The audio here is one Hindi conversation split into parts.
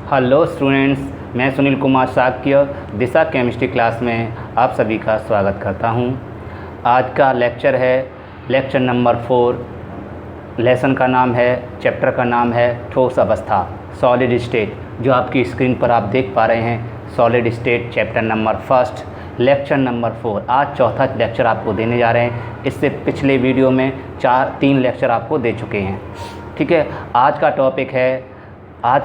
हेलो स्टूडेंट्स, मैं सुनील कुमार शाक्य दिशा केमिस्ट्री क्लास में आप सभी का स्वागत करता हूं। आज का लेक्चर है लेक्चर नंबर 4। लेसन का नाम है, चैप्टर का नाम है ठोस अवस्था, सॉलिड स्टेट। जो आपकी स्क्रीन पर आप देख पा रहे हैं, solid state chapter number 1, lecture number 4। आज चौथा लेक्चर आपको देने जा रहे हैं। इससे पिछले वीडियो में 3 लेक्चर आपको दे चुके हैं। ठीक है, आज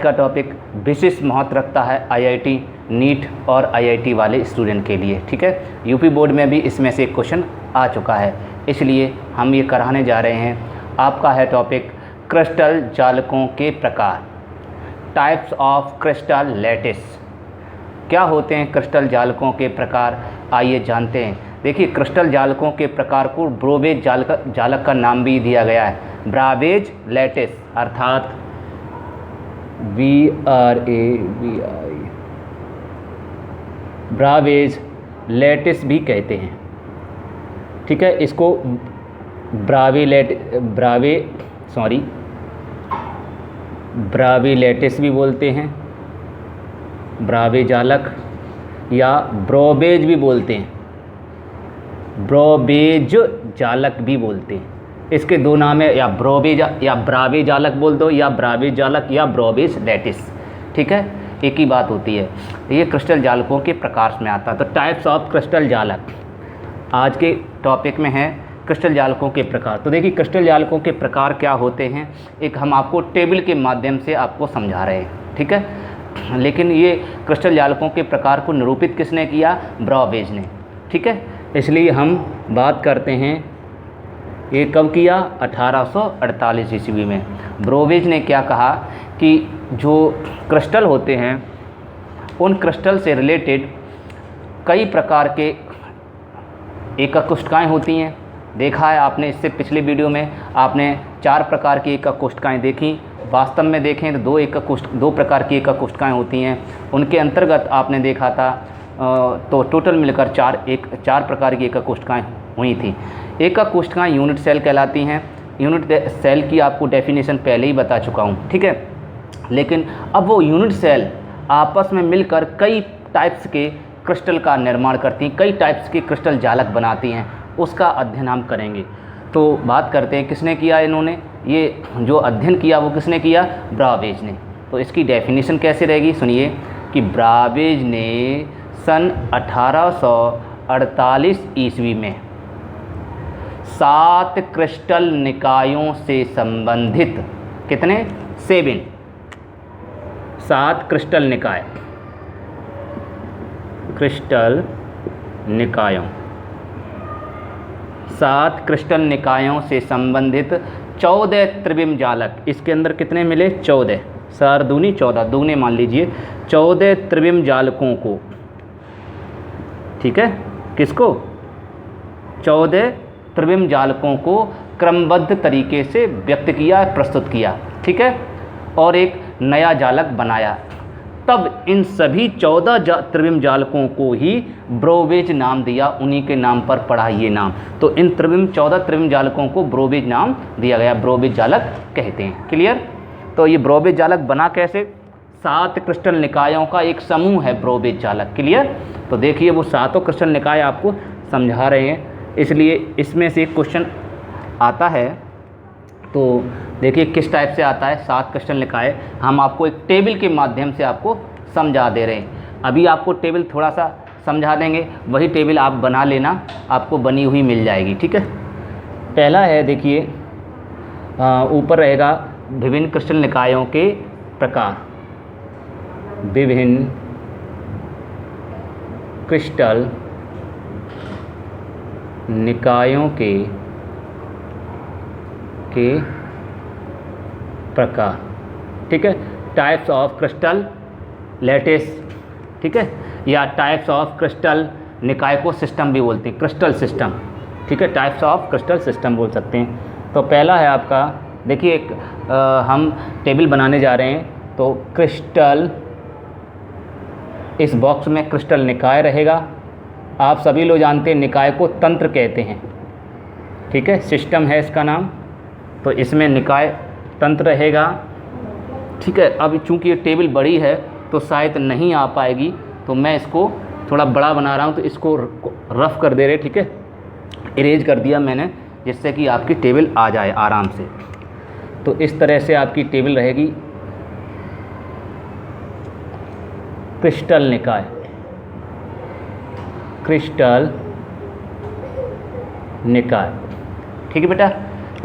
का टॉपिक विशेष महत्व रखता है आईआईटी नीट और आईआईटी वाले स्टूडेंट के लिए। ठीक है, यूपी बोर्ड में भी इसमें से एक क्वेश्चन आ चुका है, इसलिए हम ये कराने जा रहे हैं। आपका है टॉपिक क्रिस्टल जालकों के प्रकार, टाइप्स ऑफ क्रिस्टल लैटिस। क्या होते हैं क्रिस्टल जालकों के प्रकार, आइए जानते हैं। देखिए, क्रिस्टल जालकों के प्रकार को ब्रोवेज जालक का नाम भी दिया गया है, ब्रावेज लैटिस, अर्थात ब्रावेज लैटिस भी कहते हैं। ठीक है, इसको ब्रावे लैटिस भी बोलते हैं, ब्रावे जालक, या ब्रोवेज भी बोलते हैं, ब्रोवेज जालक भी बोलते हैं। इसके दो नाम है, या ब्रावे जालक बोल दो, या ब्रावे जालक, या ब्रोवेज लैटिस। ठीक है, एक ही बात होती है। ये क्रिस्टल जालकों के प्रकार में आता है। तो टाइप्स ऑफ क्रिस्टल जालक आज के टॉपिक में है, क्रिस्टल जालकों के प्रकार। तो देखिए, क्रिस्टल जालकों के प्रकार क्या होते हैं, एक हम आपको टेबल के माध्यम से आपको समझा रहे हैं। ठीक है, लेकिन ये क्रिस्टल जालकों के प्रकार को निरूपित किसने किया? ब्रोवेज ने। ठीक है, इसलिए हम बात करते हैं, ये कब किया? 1848 ईस्वी में। ब्रोवेज ने क्या कहा कि जो क्रिस्टल होते हैं, उन क्रिस्टल से रिलेटेड कई प्रकार के एकक कोष्ठकाएँ होती हैं। देखा है आपने, इससे पिछले वीडियो में आपने 4 प्रकार की एकक कोष्ठकाएँ देखी। वास्तव में देखें तो 2 प्रकार की एकक कोष्ठकाएँ होती हैं। उनके अंतर्गत आपने देखा था तो टोटल मिलकर 4 प्रकार की एकक कोष्ठकाएँ हुई थी। एकक कोष्ठकाएँ यूनिट सेल कहलाती हैं। यूनिट सेल की आपको डेफिनेशन पहले ही बता चुका हूँ। ठीक है, लेकिन अब वो यूनिट सेल आपस में मिलकर कई टाइप्स के क्रिस्टल का निर्माण करती हैं, कई टाइप्स के क्रिस्टल जालक बनाती हैं। उसका अध्ययन हम करेंगे। तो बात करते हैं किसने किया, इन्होंने ये जो अध्ययन किया वो किसने किया? ब्रावेज ने। तो इसकी डेफिनेशन कैसे रहेगी, सुनिए कि ब्रावेज ने सन 1848 ईस्वी में 7 क्रिस्टल निकायों से संबंधित, कितने? 7 क्रिस्टल निकायों 7 क्रिस्टल निकायों से संबंधित 14 त्रिविम जालक। इसके अंदर कितने मिले? 14, 4 दूनी 14, दूने मान लीजिए 14 त्रिविम जालकों को। ठीक है, किसको? 14 त्रिविम जालकों को क्रमबद्ध तरीके से व्यक्त किया, प्रस्तुत किया। ठीक है, और एक नया जालक बनाया। तब इन सभी 14 त्रिविम जालकों को ही ब्रोवेज नाम दिया, उन्हीं के नाम पर पड़ा ये नाम। तो इन 14 त्रिविम जालकों को ब्रोवेज नाम दिया गया, ब्रोवेज जालक कहते हैं। क्लियर? तो ये ब्रोवेज जालक बना कैसे? 7 क्रिस्टल निकायों का एक समूह है ब्रोवेज जालक। क्लियर? तो देखिए, वो 7 क्रिस्टल निकाय आपको समझा रहे हैं, इसलिए इसमें से एक क्वेश्चन आता है। तो देखिए किस टाइप से आता है 7 क्रिस्टल निकाय। हम आपको एक टेबल के माध्यम से आपको समझा दे रहे हैं। अभी आपको टेबल थोड़ा सा समझा देंगे, वही टेबल आप बना लेना, आपको बनी हुई मिल जाएगी। ठीक है, पहला है, देखिए ऊपर रहेगा विभिन्न क्रिस्टल निकायों के प्रकार। विभिन्न क्रिस्टल निकायों के प्रकार। ठीक है, टाइप्स ऑफ क्रिस्टल लैटिस। ठीक है, या टाइप्स ऑफ क्रिस्टल निकाय को सिस्टम भी बोलते हैं, क्रिस्टल सिस्टम। ठीक है, टाइप्स ऑफ क्रिस्टल सिस्टम बोल सकते हैं। तो पहला है आपका, देखिए हम टेबल बनाने जा रहे हैं। तो क्रिस्टल, इस बॉक्स में क्रिस्टल निकाय रहेगा। आप सभी लोग जानते हैं निकाय को तंत्र कहते हैं। ठीक है, सिस्टम है इसका नाम। तो इसमें निकाय तंत्र रहेगा। ठीक है, अब चूंकि ये टेबल बड़ी है तो शायद नहीं आ पाएगी, तो मैं इसको थोड़ा बड़ा बना रहा हूँ, तो इसको रफ़ कर दे रहे, ठीक है, इरेज कर दिया मैंने, जिससे कि आपकी टेबल आ जाए आराम से। तो इस तरह से आपकी टेबल रहेगी क्रिस्टल निकाय, क्रिस्टल निकाय, ठीक है बेटा।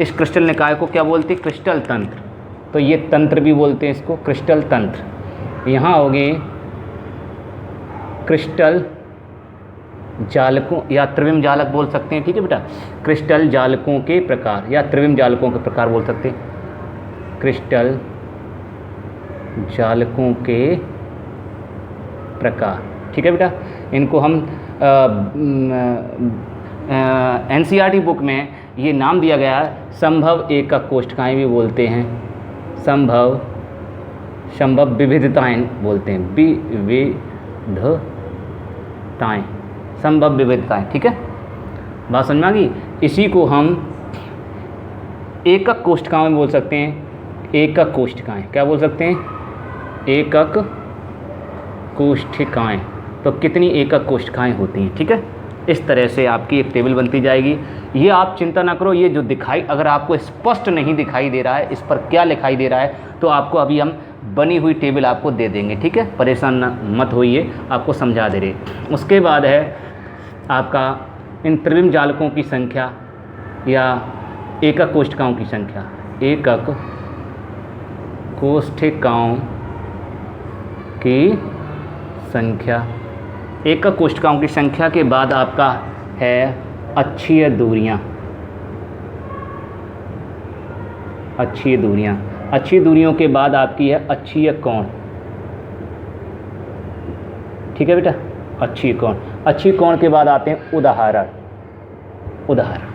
इस क्रिस्टल निकाय को क्या बोलते हैं? क्रिस्टल तंत्र। तो ये तंत्र भी बोलते हैं इसको, क्रिस्टल तंत्र। यहाँ हो गए क्रिस्टल जालकों या त्रिविम जालक बोल सकते हैं, ठीक है बेटा। क्रिस्टल जालकों के प्रकार या त्रिविम जालकों के प्रकार बोल सकते हैं, क्रिस्टल जालकों के प्रकार, ठीक है बेटा। इनको हम NCERT बुक में ये नाम दिया गया है, संभव एकक कोष्ठकाएँ भी बोलते हैं, संभव विविधताएँ बोलते हैं, विविधताएँ, संभव विविधताएँ, ठीक है, बात समझ में आ गई। इसी को हम एकक कोष्ठकाएँ बोल सकते हैं, एकक कोष्ठकाएँ क्या बोल सकते हैं? एकक कोष्ठिकाएँ। तो कितनी एकक कोष्ठिकाएँ होती हैं, ठीक है। इस तरह से आपकी एक टेबल बनती जाएगी। ये आप चिंता ना करो, ये जो दिखाई अगर आपको स्पष्ट नहीं दिखाई दे रहा है इस पर क्या लिखाई दे रहा है, तो आपको अभी हम बनी हुई टेबल आपको दे देंगे, ठीक है, परेशान मत होइए, आपको समझा दे रहे। उसके बाद है आपका इन त्रिविम जालकों की संख्या या एकक कोष्ठिकाओं की संख्या, एकक कोष्ठिकाओं की संख्या। एकक कोष्ठिकाओं की संख्या के बाद आपका है अक्षीय दूरियां, अक्षीय दूरियां। अक्षीय दूरियों के बाद आपकी है अक्षीय कोण, ठीक है बेटा, अक्षीय कोण। अक्षीय कोण के बाद आते हैं उदाहरण, उदाहरण,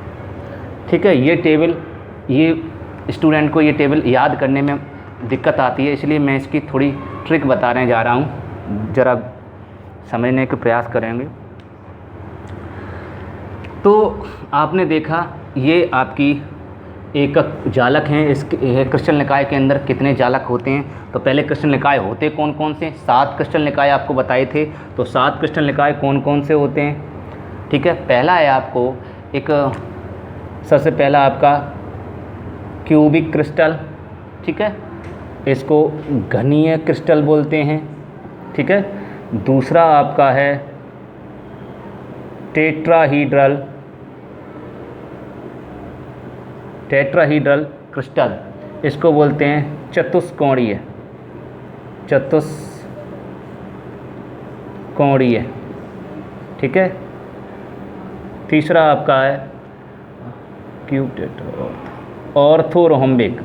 ठीक है। ये टेबल, ये स्टूडेंट को ये टेबल याद करने में दिक्कत आती है, इसलिए मैं इसकी थोड़ी ट्रिक बताने जा रहा हूँ, ज़रा समझने के प्रयास करेंगे। तो आपने देखा ये आपकी एकक जालक हैं। इसके क्रिस्टल निकाय के अंदर कितने जालक होते हैं? तो पहले क्रिस्टल निकाय होते कौन कौन से? 7 क्रिस्टल निकाय आपको बताए थे। तो 7 क्रिस्टल निकाय कौन कौन से होते हैं? ठीक है, पहला है आपको एक, सबसे पहला आपका क्यूबिक क्रिस्टल, ठीक है, इसको घनीय क्रिस्टल बोलते हैं, ठीक है। दूसरा आपका है टेट्राहीड्रल, टेट्राहीड्रल क्रिस्टल, इसको बोलते हैं चतुष्कोणीय, चतुष्कोणीय, ठीक है। तीसरा आपका है क्यूब टेट्रा ऑर्थोरोहम्बिक,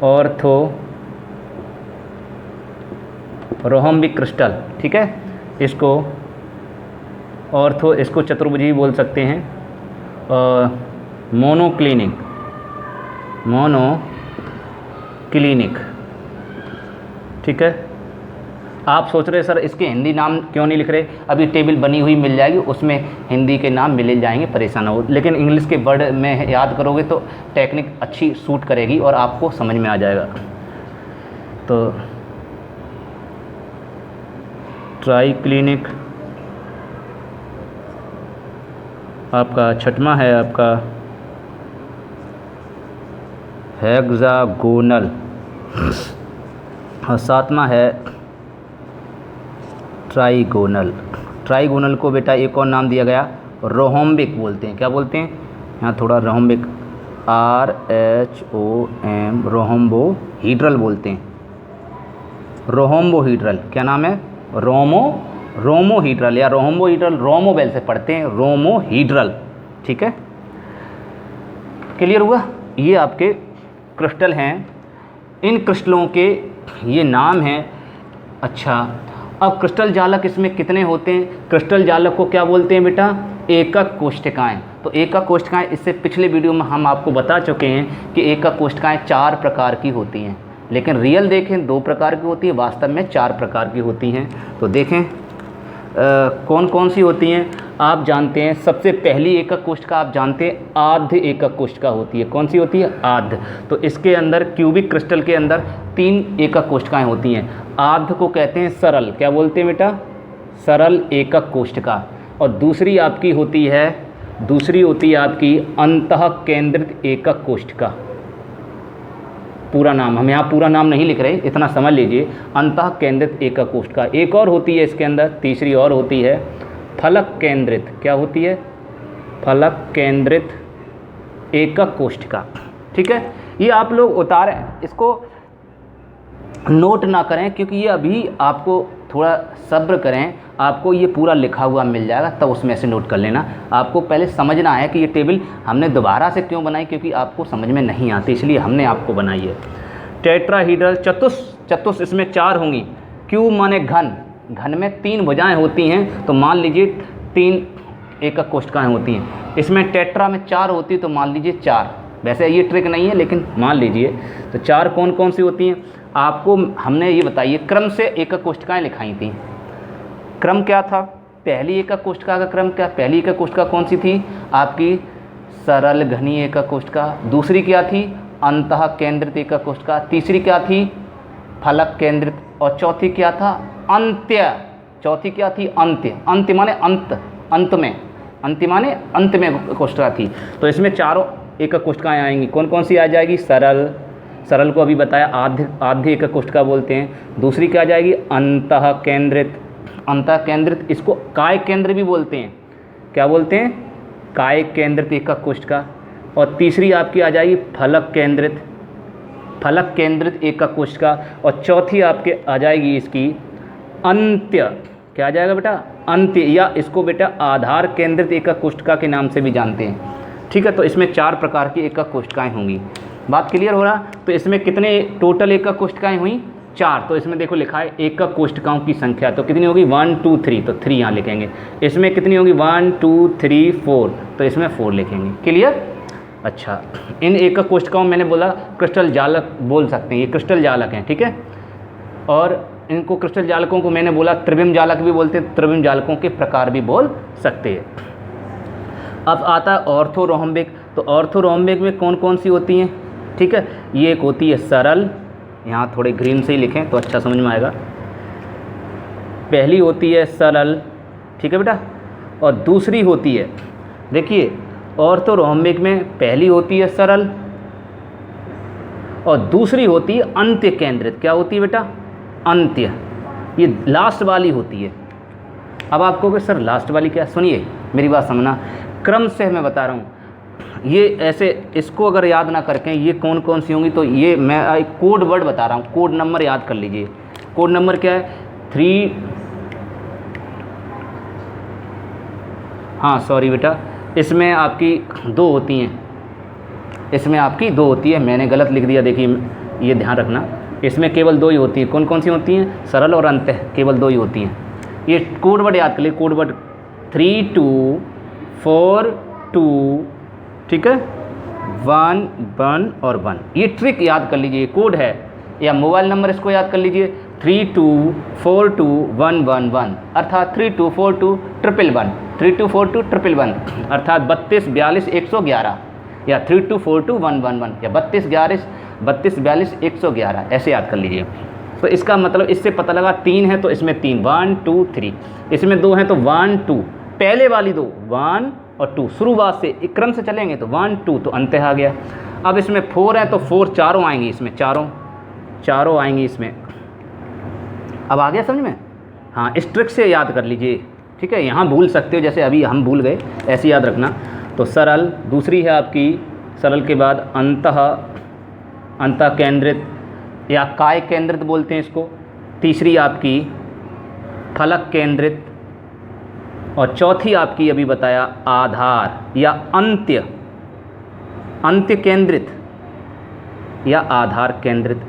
ऑर्थोरोहम्बिक क्रिस्टल, ठीक है। इसको ऑर्थो, इसको चतुर्भुजी बोल सकते हैं। मोनोक्लिनिक, मोनोक्लिनिक, ठीक है। आप सोच रहे सर इसके हिंदी नाम क्यों नहीं लिख रहे? अभी टेबल बनी हुई मिल जाएगी, उसमें हिंदी के नाम मिल जाएंगे, परेशान हो। लेकिन इंग्लिश के वर्ड में याद करोगे तो टेक्निक अच्छी सूट करेगी और आपको समझ में आ जाएगा। तो ट्राइक्लिनिक आपका छठवां है आपका हेक्सागोनल, और सातवां है ट्राइगोनल। ट्राइगोनल को बेटा एक और नाम दिया गया रोहम्बिक बोलते हैं। क्या बोलते हैं? यहाँ थोड़ा रोहम्बिक, RHOM, रोहम्बोहीड्रल बोलते हैं। रोहम्बोहीड्रल क्या नाम है? रोमोहीड्रल या रोहम्बोहीड्रल, रोमोबेल से पढ़ते हैं, रोमोहीड्रल, ठीक है। क्लियर हुआ? ये आपके क्रिस्टल हैं, इन क्रिस्टलों के ये नाम हैं। अच्छा, अब क्रिस्टल जालक इसमें कितने होते हैं? क्रिस्टल जालक को क्या बोलते हैं बेटा? एकक कोष्ठिकाएँ। तो एकक कोष्ठिकाएँ इससे पिछले वीडियो में हम आपको बता चुके हैं कि एकक कोष्ठिकाएँ 4 प्रकार की होती हैं, लेकिन रियल देखें 2 प्रकार की होती है, वास्तव में 4 प्रकार की होती हैं। तो देखें, कौन कौन सी होती हैं आप जानते हैं। सबसे पहली एकक कोष्ठिका आप जानते हैं आद्य एकक कोष्ठिका होती है। कौन सी होती है? आद्य। तो इसके अंदर क्यूबिक क्रिस्टल के अंदर 3 एकक कोष्ठिकाएँ होती हैं। आद्य को कहते हैं सरल, क्या बोलते हैं बेटा? सरल एकक कोष्ठिका। और दूसरी होती है आपकी अंतः केंद्रित एकक कोष्ठिका। पूरा नाम, हम यहाँ पूरा नाम नहीं लिख रहे, इतना समझ लीजिए, अंतः केंद्रित एकक कोष्ठिका। एक और होती है इसके अंदर, तीसरी और होती है फलक केंद्रित। क्या होती है? फलक केंद्रित एकक कोष्ठिका। ठीक है, ये आप लोग उतारें, इसको नोट ना करें क्योंकि ये अभी आपको थोड़ा सब्र करें, आपको ये पूरा लिखा हुआ मिल जाएगा, तब उसमें से नोट कर लेना। आपको पहले समझना है कि ये टेबल हमने दोबारा से क्यों बनाई, क्योंकि आपको समझ में नहीं आती, इसलिए हमने आपको बनाई है। टेट्राहीड्रल चतुष इसमें 4 होंगी। क्यू माने घन, घन में 3 भुजाएं होती हैं, तो मान लीजिए 3 एकक कोष्ठिकाएँ होती हैं। इसमें टेट्रा में 4 होती है, तो मान लीजिए 4। वैसे ये ट्रिक नहीं है, लेकिन मान लीजिए। तो 4 कौन कौन सी होती हैं आपको हमने ये बताइए। क्रम से एकक कोष्ठिकाएँ लिखाई थी। क्रम क्या था? पहली एकक कोष्ठिका का क्रम क्या? पहली एकक कोष्ठिका कौन सी थी आपकी? सरल घनी एकक कोष्ठिका। दूसरी क्या थी? अंतः केंद्रित एकक कोष्ठिका। तीसरी क्या थी? फलक केंद्रित। और चौथी क्या था? अंत्य। चौथी क्या थी? अंत्य। अंत्य माने अंत, अंत में, अंत्य माने अंत में कोष्ठिका थी। तो इसमें चारों एकक कोष्ठिकाएँ आएंगी। कौन कौन सी आ जाएगी? सरल को अभी बताया, आद्य एकक कोष्ठिका बोलते हैं। दूसरी क्या आ जाएगी? अंतः केंद्रित। अंतः केंद्रित, इसको काय केंद्र भी बोलते हैं। क्या बोलते हैं? काय केंद्रित एकक कोष्ठिका। और तीसरी आपकी आ जाएगी फलक केंद्रित, फलक केंद्रित एकक कोष्ठिका। और चौथी आपके आ जाएगी इसकी अंत्य। क्या आ जाएगा बेटा? अंत्य, या इसको बेटा आधार केंद्रित एकक कोष्ठिका के नाम से भी जानते हैं। ठीक है, तो इसमें 4 प्रकार की एकक कोष्ठिकाएँ होंगी। बात क्लियर हो रहा? तो इसमें कितने टोटल एकक कोष्ठिकाएँ हुई? 4। तो इसमें देखो लिखा है एकक कोष्ठिकाओं की संख्या, तो कितनी होगी? 1 2 3, तो 3 यहाँ लिखेंगे। इसमें कितनी होगी? 1 2 3 4, तो इसमें 4 लिखेंगे। क्लियर? अच्छा, इन एकक कोष्ठिकाओं मैंने बोला क्रिस्टल जालक बोल सकते हैं, ये क्रिस्टल जालक हैं। ठीक है, और इनको क्रिस्टल जालकों को मैंने बोला त्रिविम जालक भी बोलते हैं, त्रिविम जालकों के प्रकार भी बोल सकते हैं। अब आता है ऑर्थोरोम्बिक। तो ऑर्थोरोम्बिक में कौन कौन सी होती हैं? ठीक है, ये एक होती है सरल, यहाँ थोड़े ग्रीन से ही लिखें तो अच्छा समझ में आएगा। पहली होती है सरल, ठीक है बेटा। और दूसरी होती है, देखिए ऑर्थोरोम्बिक में पहली होती है सरल और दूसरी होती है अंत्य केंद्रित। क्या होती है बेटा? अंत्य, ये लास्ट वाली होती है। अब आपको कहोगे सर लास्ट वाली क्या? सुनिए मेरी बात समझना, क्रम से मैं बता रहा हूँ। ये ऐसे, इसको अगर याद ना करके ये कौन कौन सी होंगी, तो ये मैं एक कोड वर्ड बता रहा हूँ, कोड नंबर याद कर लीजिए। कोड नंबर क्या है? 3, हाँ सॉरी बेटा, इसमें आपकी 2 होती हैं, इसमें आपकी 2 होती है, मैंने गलत लिख दिया, देखिए ये ध्यान रखना। इसमें केवल 2 ही होती हैं। कौन कौन सी होती हैं? सरल और अंत्य, केवल 2 ही होती हैं। ये कोड वर्ड याद कर लीजिए, कोड वर्ड 3 2 4 2, ठीक है, 1 1 और 1। ये ट्रिक याद कर लीजिए, कोड है, या मोबाइल नंबर इसको याद कर लीजिए 32421111, अर्थात 32421111, 32421111, अर्थात 32424111, या 32421111, या 32424111, ऐसे याद कर लीजिए। तो इसका मतलब इससे पता लगा 3 है तो इसमें 3, 1 2 3, इसमें 2 हैं तो 1 2, पहले वाली 2 1 और 2, शुरुआत से एक क्रम से चलेंगे तो 1 2, तो अंत्य आ गया। अब इसमें 4 है तो 4 चारों आएंगी, इसमें चारों आएंगी इसमें। अब आ गया समझ में? हाँ, इस ट्रिक से याद कर लीजिए, ठीक है। यहाँ भूल सकते हो, जैसे अभी हम भूल गए, ऐसे याद रखना। तो सरल, दूसरी है आपकी सरल के बाद अंतः केंद्रित या काय केंद्रित बोलते हैं इसको, तीसरी आपकी फलक केंद्रित, और चौथी आपकी अभी बताया आधार या अंत्य केंद्रित या आधार केंद्रित।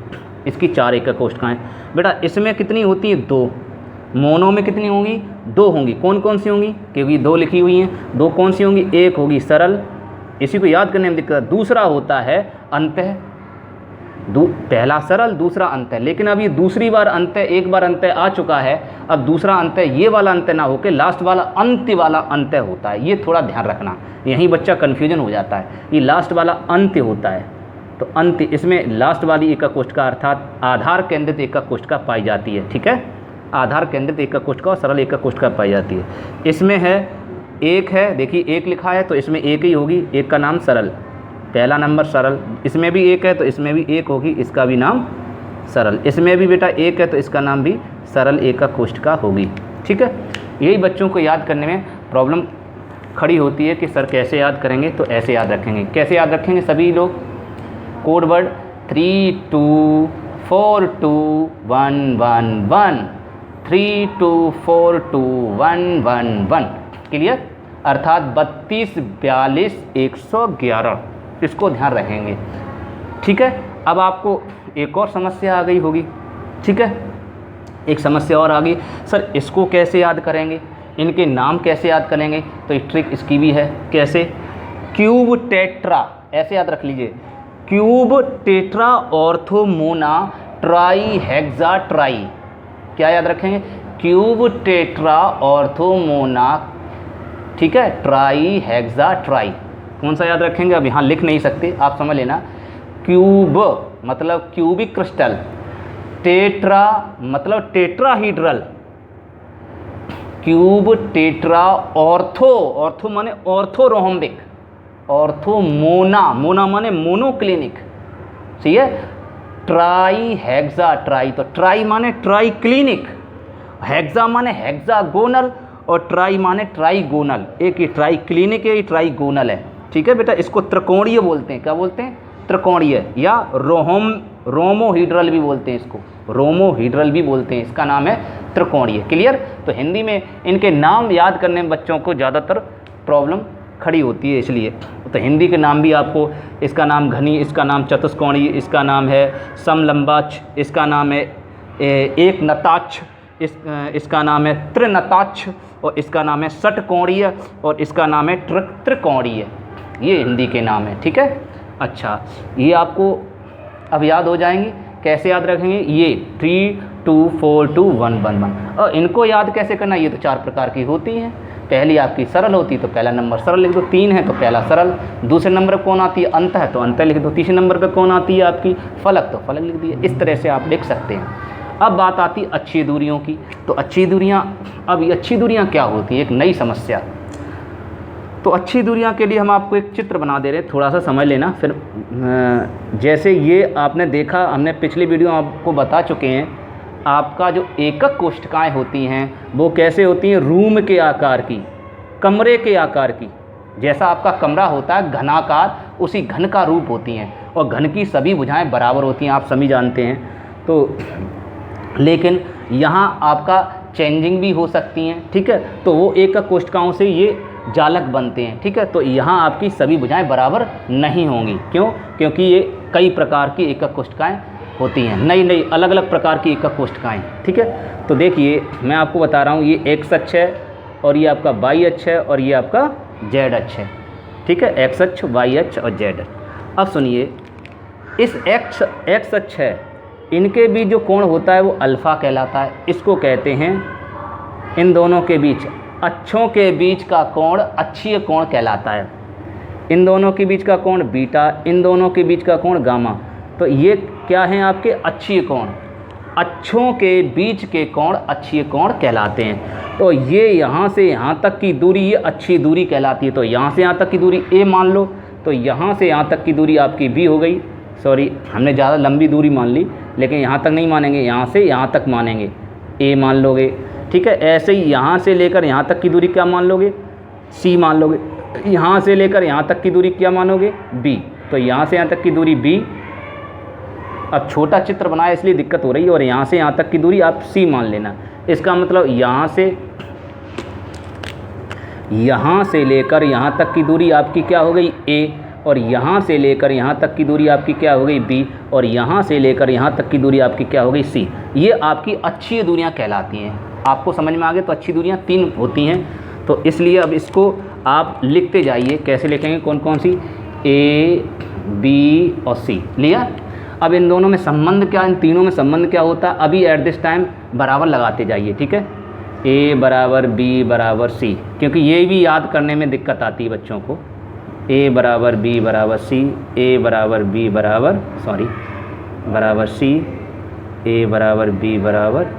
इसकी 4 एकक कोष्ठिकाएँ बेटा। इसमें कितनी होती हैं? 2। मोनो में कितनी होंगी? 2 होंगी। कौन कौन सी होंगी? क्योंकि 2 लिखी हुई हैं, 2 कौन सी होंगी? एक होगी सरल, इसी को याद करने में दिक्कत। दूसरा होता है अंतः पहला सरल दूसरा अंत्य, लेकिन अब ये दूसरी बार अंत्य, एक बार अंत्य आ चुका है, अब दूसरा अंत्य ये वाला अंत्य ना होकर लास्ट वाला अंत्य वाला अंत्य होता है। ये थोड़ा ध्यान रखना, यहीं बच्चा कन्फ्यूजन हो जाता है। ये लास्ट वाला अंत्य होता है, तो अंत्य इसमें लास्ट वाली एकक कोष्ठिका अर्थात आधार केंद्रित एकक कोष्ठिका पाई जाती है। ठीक है, आधार केंद्रित एकक कोष्ठिका और सरल एकक कोष्ठिका पाई जाती है। इसमें है एक है, देखिए एक लिखा है तो इसमें एक ही होगी, एक का नाम सरल, पहला नंबर सरल। इसमें भी एक है तो इसमें भी एक होगी, इसका भी नाम सरल। इसमें भी बेटा एक है तो इसका नाम भी सरल एकक कोष्ठिका होगी। ठीक है, यही बच्चों को याद करने में प्रॉब्लम खड़ी होती है कि सर कैसे याद करेंगे, तो ऐसे याद रखेंगे। कैसे याद रखेंगे सभी लोग? Code word 3 2 4 2 1 1 1, 3 2 4 2 1 1 1, clear? अर्थात 32 42 111, इसको ध्यान रखेंगे। ठीक है, अब आपको एक और समस्या आ गई होगी। ठीक है, एक समस्या और आ गई, सर इसको कैसे याद करेंगे, इनके नाम कैसे याद करेंगे? तो ट्रिक इसकी भी है। कैसे? क्यूब टेट्रा, ऐसे याद रख लीजिए, क्यूब टेट्रा ऑर्थोमोना ट्राई हेक्सा ट्राई। क्या याद रखेंगे? क्यूब टेट्रा ऑर्थोमोना, ठीक है, ट्राई हेक्सा ट्राई। कौन सा याद रखेंगे? अब यहाँ लिख नहीं सकते, आप समझ लेना। क्यूब मतलब क्यूबिक क्रिस्टल, टेट्रा मतलब tetrahedral, cube tetra ortho, ortho माने ऑर्थोरोम्बिक, ऑर्थोमोना, मोना माने मोनोक्लिनिक, सही है। ट्राई हेक्सा ट्राई, तो ट्राई माने ट्राई क्लिनिक, हेक्सा माने हेक्सागोनल और ट्राई माने ट्राईगोनल। एक ही ट्राई क्लिनिक है, ये ट्राईगोनल है। ठीक है बेटा, इसको त्रिकोणीय बोलते हैं। क्या बोलते हैं? त्रिकोणीय, या रोमोहीड्रल भी बोलते हैं इसको, रोमोहीड्रल भी बोलते हैं, इसका नाम है त्रिकोणीय। क्लियर? तो हिंदी में इनके नाम याद करने में बच्चों को ज़्यादातर प्रॉब्लम खड़ी होती है, इसलिए तो हिंदी के नाम भी आपको, इसका नाम घनी, इसका नाम चतुष्कोणीय, इसका नाम है समलंबाक्ष, इसका नाम है एक नताक्ष, इसका नाम है त्रिनताक्ष, और इसका नाम है षटकोणीय, और इसका नाम है त्रिकोणीय। ये हिंदी के नाम है। ठीक है, अच्छा, ये आपको अब याद हो जाएंगे। कैसे याद रखेंगे? ये 3 2 4 2 1 1 1। और इनको याद कैसे करना? ये तो 4 प्रकार की होती हैं। पहली आपकी सरल होती है तो पहला नंबर सरल लिख दो, 3 है तो पहला सरल, दूसरे नंबर पर कौन आती है? अंत है तो अंत लिख दो, तीसरे नंबर पर कौन आती है आपकी? फलक, तो फलक लिख दिए। इस तरह से आप लिख सकते हैं। अब बात आती है अच्छी दूरियों की। तो अच्छी दूरियाँ, अब ये अच्छी दूरियाँ क्या होती है? एक नई समस्या। तो अच्छी दूरियां के लिए हम आपको एक चित्र बना दे रहे हैं, थोड़ा सा समझ लेना। फिर जैसे ये आपने देखा, हमने पिछली वीडियो आपको बता चुके हैं, आपका जो एकक कोष्ठिकाएँ होती हैं वो कैसे होती हैं? रूम के आकार की, कमरे के आकार की। जैसा आपका कमरा होता है घनाकार, उसी घन का रूप होती हैं, और घन की सभी भुजाएं बराबर होती हैं, आप सभी जानते हैं। तो लेकिन यहाँ आपका चेंजिंग भी हो सकती हैं। ठीक है, तो वो एकक कोष्ठिकाओं से ये जालक बनते हैं। ठीक है, तो यहाँ आपकी सभी भुजाएं बराबर नहीं होंगी। क्यों? क्योंकि ये कई प्रकार की एकक कोष्ठिकाएँ होती हैं, नई नई अलग अलग प्रकार की एकक कोष्ठिकाएँ। ठीक है, तो देखिए मैं आपको बता रहा हूँ, ये एक्स अक्ष है, और ये आपका वाई अक्ष है, और ये आपका जेड अक्ष है। ठीक है, एक्स अक्ष, वाई अक्ष और जेड अक्ष। अब सुनिए, इस एक्स अक्ष है, इनके बीच जो कोण होता है वो अल्फ़ा कहलाता है। इसको कहते हैं, इन दोनों के बीच, अक्षों के बीच का कोण अक्षीय कोण कहलाता है। इन दोनों के बीच का कोण बीटा, इन दोनों के बीच का कोण गामा। तो ये क्या हैं? आपके अक्षीय कोण। अक्षों के बीच के कोण अक्षीय कोण कहलाते हैं। तो ये यहाँ से यहाँ तक की दूरी, ये अक्षीय दूरी कहलाती है। तो यहाँ से यहाँ तक की दूरी ए मान लो, तो यहाँ से यहाँ तक की दूरी आपकी बी हो गई। सॉरी, हमने ज़्यादा लंबी दूरी मान ली, लेकिन यहाँ तक नहीं मानेंगे, यहाँ से यहाँ तक मानेंगे, ए मान लोगे। ठीक है, ऐसे ही यहाँ से लेकर यहाँ तक की दूरी क्या मान लोगे? सी मान लोगे। यहाँ से लेकर यहाँ तक की दूरी क्या मानोगे? बी। तो यहाँ से यहाँ तक की दूरी बी। अब छोटा चित्र बनाया इसलिए दिक्कत हो रही है, और यहाँ से यहाँ तक की दूरी आप सी मान लेना। इसका मतलब यहाँ से लेकर यहाँ तक की दूरी आपकी क्या हो गई? ए, और यहाँ से लेकर यहाँ तक की दूरी आपकी क्या हो गई? बी, और यहाँ से लेकर यहाँ तक की दूरी आपकी क्या हो गई? सी। ये आपकी अक्षीय दूरियाँ कहलाती हैं। आपको समझ में आ गया? तो अच्छी दूरियाँ 3 होती हैं। तो इसलिए अब इसको आप लिखते जाइए। कैसे लिखेंगे? कौन कौन सी? ए, बी और सी। लिया? अब इन दोनों में संबंध क्या, इन तीनों में संबंध क्या होता है, अभी एट दिस टाइम बराबर लगाते जाइए, ठीक है। ए बराबर बी बराबर सी, क्योंकि ये भी याद करने में दिक्कत आती है बच्चों को। ए बराबर बी बराबर सी, ए बराबर बी बराबर बराबर सी, ए बराबर बी बराबर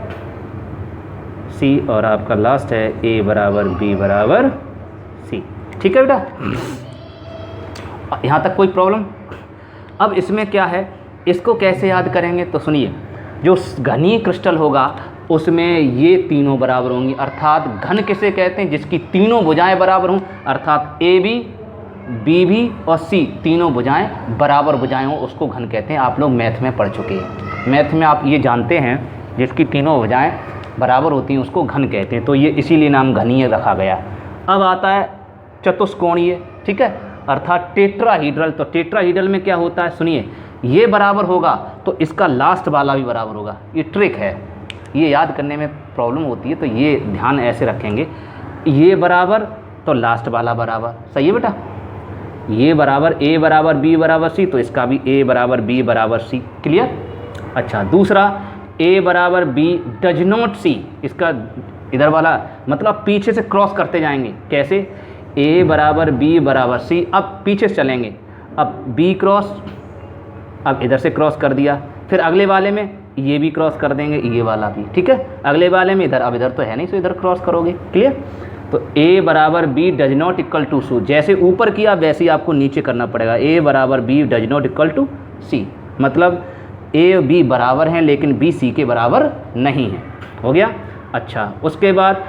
सी, और आपका लास्ट है ए बराबर बी बराबर सी। ठीक है बेटा, यहाँ तक कोई प्रॉब्लम? अब इसमें क्या है, इसको कैसे याद करेंगे, तो सुनिए, जो घनीय क्रिस्टल होगा उसमें ये तीनों बराबर होंगी, अर्थात घन किसे कहते हैं, जिसकी तीनों भुजाएं बराबर हों, अर्थात ए भी, बी भी और सी तीनों भुजाएं बराबर भुजाएं हों, उसको घन कहते हैं। आप लोग मैथ में पढ़ चुके हैं, मैथ में आप ये जानते हैं, जिसकी तीनों भुजाएं बराबर होती हैं उसको घन कहते हैं, तो ये इसीलिए नाम घनीय रखा गया। अब आता है चतुष्कोणीय, ठीक है, अर्थात टेट्राहीड्रल। तो टेट्राहीड्रल में क्या होता है, सुनिए, ये बराबर होगा तो इसका लास्ट वाला भी बराबर होगा। ये ट्रिक है, ये याद करने में प्रॉब्लम होती है, तो ये ध्यान ऐसे रखेंगे, ये बराबर तो लास्ट वाला बराबर। सही है बेटा, ये बराबर ए बराबर बी बराबर सी, तो इसका भी ए बराबर बी बराबर सी। क्लियर? अच्छा, दूसरा ए बराबर बी डज नॉट सी, इसका इधर वाला मतलब पीछे से क्रॉस करते जाएंगे। कैसे? ए बराबर बी बराबर सी, अब पीछे से चलेंगे, अब बी क्रॉस, अब इधर से क्रॉस कर दिया, फिर अगले वाले में ये भी क्रॉस कर देंगे, ये वाला भी, ठीक है। अगले वाले में इधर, अब इधर तो है नहीं, सो इधर क्रॉस करोगे। क्लियर? तो ए बराबर B does not equal to C, जैसे ऊपर किया वैसे ही आपको नीचे करना पड़ेगा। ए बराबर B does not equal to C, मतलब ए बी बराबर हैं लेकिन बी सी के बराबर नहीं है। हो गया? अच्छा, उसके बाद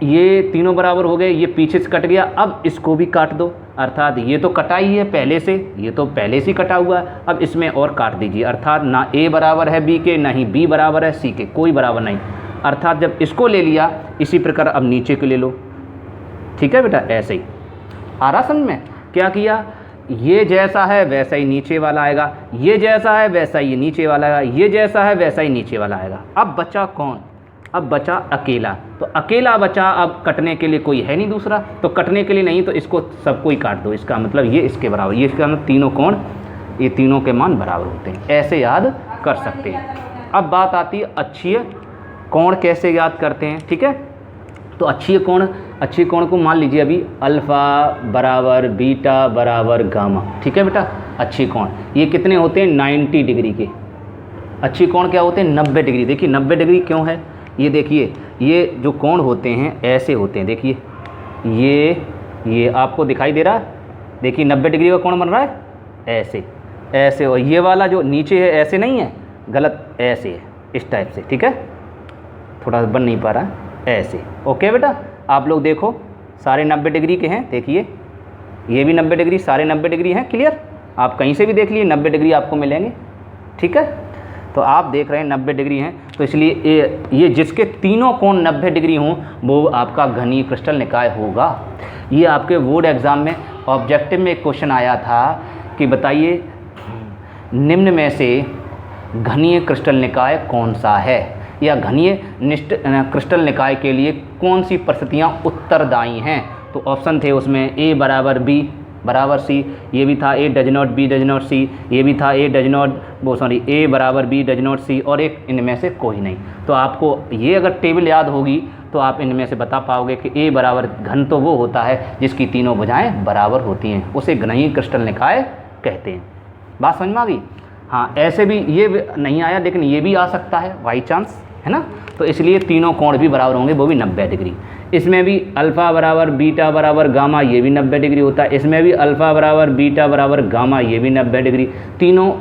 ये तीनों बराबर हो गए, ये पीछे से कट गया, अब इसको भी काट दो, अर्थात ये तो कटा ही है पहले से, ये तो पहले से कटा हुआ है, अब इसमें और काट दीजिए, अर्थात ना ए बराबर है बी के, ना ही बी बराबर है सी के, कोई बराबर नहीं। अर्थात जब इसको ले लिया, इसी प्रकार अब नीचे को ले लो। ठीक है बेटा, ऐसे ही आ रहा समझ में? क्या किया, ये जैसा है वैसा ही नीचे वाला आएगा, ये जैसा है वैसा ही नीचे वाला आएगा, ये जैसा है वैसा ही नीचे वाला आएगा। अब बचा कौन? अब बचा अकेला, तो अकेला बचा, अब कटने के लिए कोई है नहीं दूसरा, तो कटने के लिए नहीं, तो इसको सबको ही काट दो। इसका मतलब ये इसके बराबर, ये इसका मतलब तीनों कोण, ये तीनों के मान बराबर होते हैं, ऐसे याद कर सकते हैं। अब बात आती है अक्षीय कोण कैसे याद करते हैं। ठीक है, तो अक्षीय कोण को मान लीजिए अभी अल्फ़ा बराबर बीटा बराबर गामा। ठीक है बेटा, अक्षीय कोण ये कितने होते हैं? 90 डिग्री के। अक्षीय कोण क्या होते हैं? 90 डिग्री। देखिए 90 डिग्री क्यों है, ये देखिए, ये जो कोण होते हैं ऐसे होते हैं, देखिए ये आपको दिखाई दे रहा है, देखिए 90 डिग्री का कोण बन रहा है ऐसे ऐसे, और ये वाला जो नीचे है ऐसे नहीं है, गलत, ऐसे है, इस टाइप से। ठीक है, थोड़ा बन नहीं पा रहा है, ऐसे। ओके बेटा, आप लोग देखो सारे 90 डिग्री के हैं, देखिए ये भी 90 डिग्री, सारे 90 डिग्री हैं। क्लियर? आप कहीं से भी देख लिए 90 डिग्री आपको मिलेंगे। ठीक है, तो आप देख रहे हैं 90 डिग्री हैं, तो इसलिए ये जिसके तीनों कोण 90 डिग्री हों वो आपका घनीय क्रिस्टल निकाय होगा। ये आपके बोर्ड एग्ज़ाम में ऑब्जेक्टिव में एक क्वेश्चन आया था कि बताइए निम्न में से घनीय क्रिस्टल निकाय कौन सा है, या घनीय क्रिस्टल निकाय के लिए कौन सी परिस्थितियाँ उत्तरदायी हैं। तो ऑप्शन थे उसमें ए बराबर बी बराबर सी, ये भी था A does not B does not C, ये भी था ए डज नॉट ए बराबर बी डज नॉट सी, और एक इनमें से कोई नहीं। तो आपको ये अगर टेबल याद होगी तो आप इनमें से बता पाओगे कि ए बराबर घन तो वो होता है जिसकी तीनों भुजाएं बराबर होती हैं, उसे घनीय क्रिस्टल निकाय कहते हैं। बात समझ में आ गई? हाँ, ऐसे भी ये नहीं आया लेकिन ये भी आ सकता है बाई चांस, है ना। तो इसलिए तीनों कोण भी बराबर होंगे, वो भी 90 डिग्री। इसमें भी अल्फ़ा बराबर बीटा बराबर गामा, ये भी 90 डिग्री होता है। इसमें भी अल्फ़ा बराबर बीटा बराबर गामा, ये भी 90 डिग्री। तीनों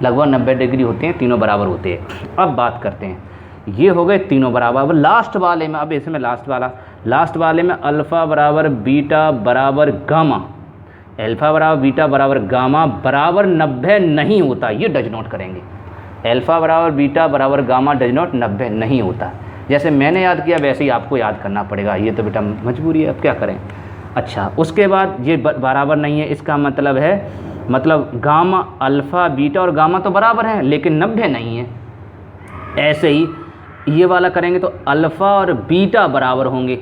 लगभग 90 डिग्री होते हैं, तीनों बराबर होते हैं। अब बात करते हैं, ये हो गए तीनों बराबर। अब लास्ट वाले में, अब इसमें लास्ट वाले में अल्फ़ा बराबर बीटा बराबर गामा, अल्फ़ा बराबर बीटा बराबर गामा बराबर 90 नहीं होता, ये डज नॉट करेंगे। अल्फ़ा बराबर बीटा बराबर गामा डज नॉट 90 नहीं होता। जैसे मैंने याद किया वैसे ही आपको याद करना पड़ेगा, ये तो बेटा मजबूरी है, अब क्या करें। अच्छा, उसके बाद ये बराबर नहीं है, इसका मतलब है, मतलब गामा अल्फ़ा बीटा और गामा तो बराबर हैं लेकिन 90 नहीं है। ऐसे ही ये वाला करेंगे तो अल्फ़ा और बीटा बराबर होंगे,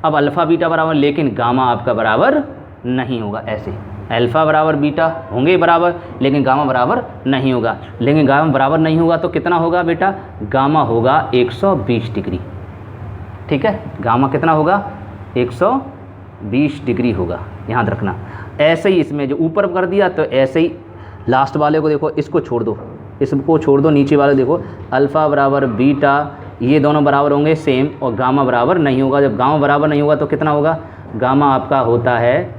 अब अल्फ़ा बीटा बराबर लेकिन गामा आपका बराबर नहीं होगा, ऐसे। अल्फ़ा बराबर बीटा होंगे बराबर, लेकिन गामा बराबर नहीं होगा। लेकिन गामा बराबर नहीं होगा तो कितना होगा बेटा, गामा होगा 120 डिग्री। ठीक है, गामा कितना होगा, 120 डिग्री होगा, याद रखना। ऐसे ही इसमें जो ऊपर कर दिया तो ऐसे ही लास्ट वाले को देखो, इसको छोड़ दो, इसको छोड़ दो, नीचे वाले देखो अल्फ़ा बराबर बीटा, ये दोनों बराबर होंगे सेम, और गामा बराबर नहीं होगा। जब गामा बराबर नहीं होगा तो कितना होगा, गामा आपका होता है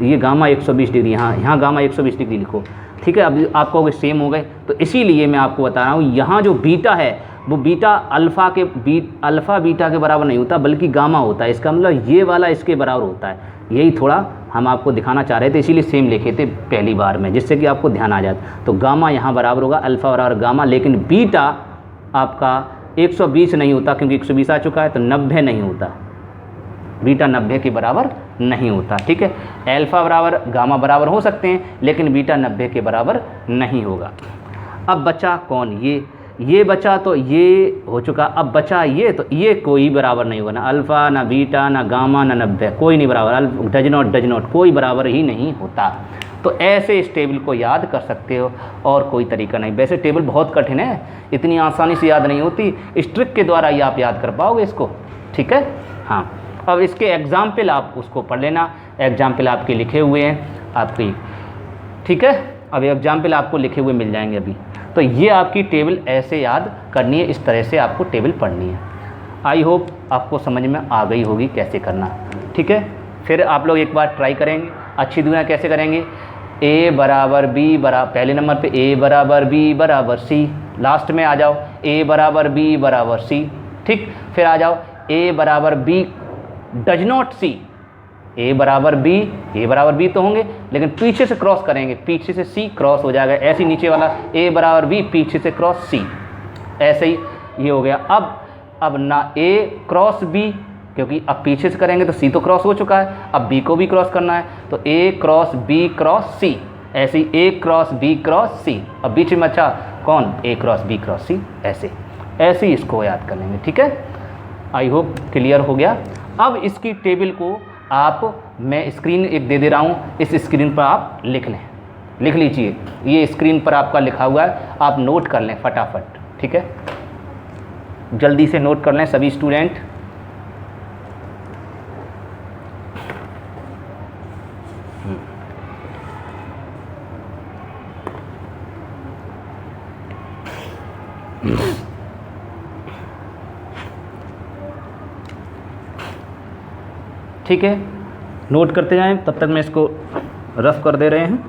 ये गामा 120 डिग्री, यहाँ गामा 120 डिग्री लिखो। ठीक है, अब आप कहोगे सेम हो गए, तो इसीलिए मैं आपको बता रहा हूँ यहाँ जो बीटा है वो बीटा अल्फ़ा बीटा के बराबर नहीं होता, बल्कि गामा होता है। इसका मतलब ये वाला इसके बराबर होता है। यही थोड़ा हम आपको दिखाना चाह रहे थे, इसीलिए सेम लिखे थे पहली बार में, जिससे कि आपको ध्यान आ जाए। तो गामा यहाँ बराबर होगा अल्फ़ा बराबर गामा, लेकिन बीटा आपका 120 नहीं होता, क्योंकि 120 आ चुका है, तो 90 नहीं होता, बीटा 90 के बराबर नहीं होता। ठीक है, अल्फ़ा बराबर गामा बराबर हो सकते हैं, लेकिन बीटा 90 के बराबर नहीं होगा। अब बचा कौन, ये बचा, तो ये हो चुका। अब बचा ये, तो ये कोई बराबर नहीं होगा, ना अल्फ़ा ना बीटा ना गामा ना 90, कोई नहीं बराबर, डज नॉट कोई बराबर ही नहीं होता। तो ऐसे इस टेबल को याद कर सकते हो, और कोई तरीका नहीं। वैसे टेबल बहुत कठिन है, इतनी आसानी से याद नहीं होती, इस ट्रिक के द्वारा ही आप याद कर पाओगे इसको। ठीक है, हाँ। अब इसके एग्जाम्पल आप उसको पढ़ लेना, एग्जाम्पल आपके लिखे हुए हैं आपकी। ठीक है, अब एग्जाम्पल आपको लिखे हुए मिल जाएंगे अभी। तो ये आपकी टेबल ऐसे याद करनी है, इस तरह से आपको टेबल पढ़नी है। आई होप आपको समझ में आ गई होगी कैसे करना। ठीक है, फिर आप लोग एक बार ट्राई करेंगे, अच्छी दुनिया कैसे करेंगे। ए बराबर बी बराबर, पहले नंबर पे ए बराबर बी बराबर सी, लास्ट में आ जाओ ए बराबर बी बराबर सी। ठीक, फिर आ जाओ ए बराबर बी डज नॉट सी, ए बराबर बी तो होंगे, लेकिन पीछे से क्रॉस करेंगे, पीछे से सी क्रॉस हो जाएगा। ऐसे ही नीचे वाला ए बराबर बी, पीछे से क्रॉस सी, ऐसे ही ये हो गया। अब ना ए क्रॉस बी, क्योंकि अब पीछे से करेंगे तो सी तो क्रॉस हो चुका है, अब बी को भी क्रॉस करना है, तो ए क्रॉस बी क्रॉस सी, ऐसे ही ए क्रॉस बी क्रॉस सी। अब बीच में अच्छा कौन, ए क्रॉस बी क्रॉस सी, ऐसे ही इसको याद कर लेंगे। ठीक है, आई होप क्लियर हो गया। अब इसकी टेबल को मैं स्क्रीन एक दे रहा हूँ, इस स्क्रीन पर आप लिख लीजिए। ये स्क्रीन पर आपका लिखा हुआ है, आप नोट कर लें फटाफट। ठीक है, जल्दी से नोट कर लें सभी स्टूडेंट। ठीक है, नोट करते जाएं, तब तक मैं इसको रफ कर दे रहे हैं।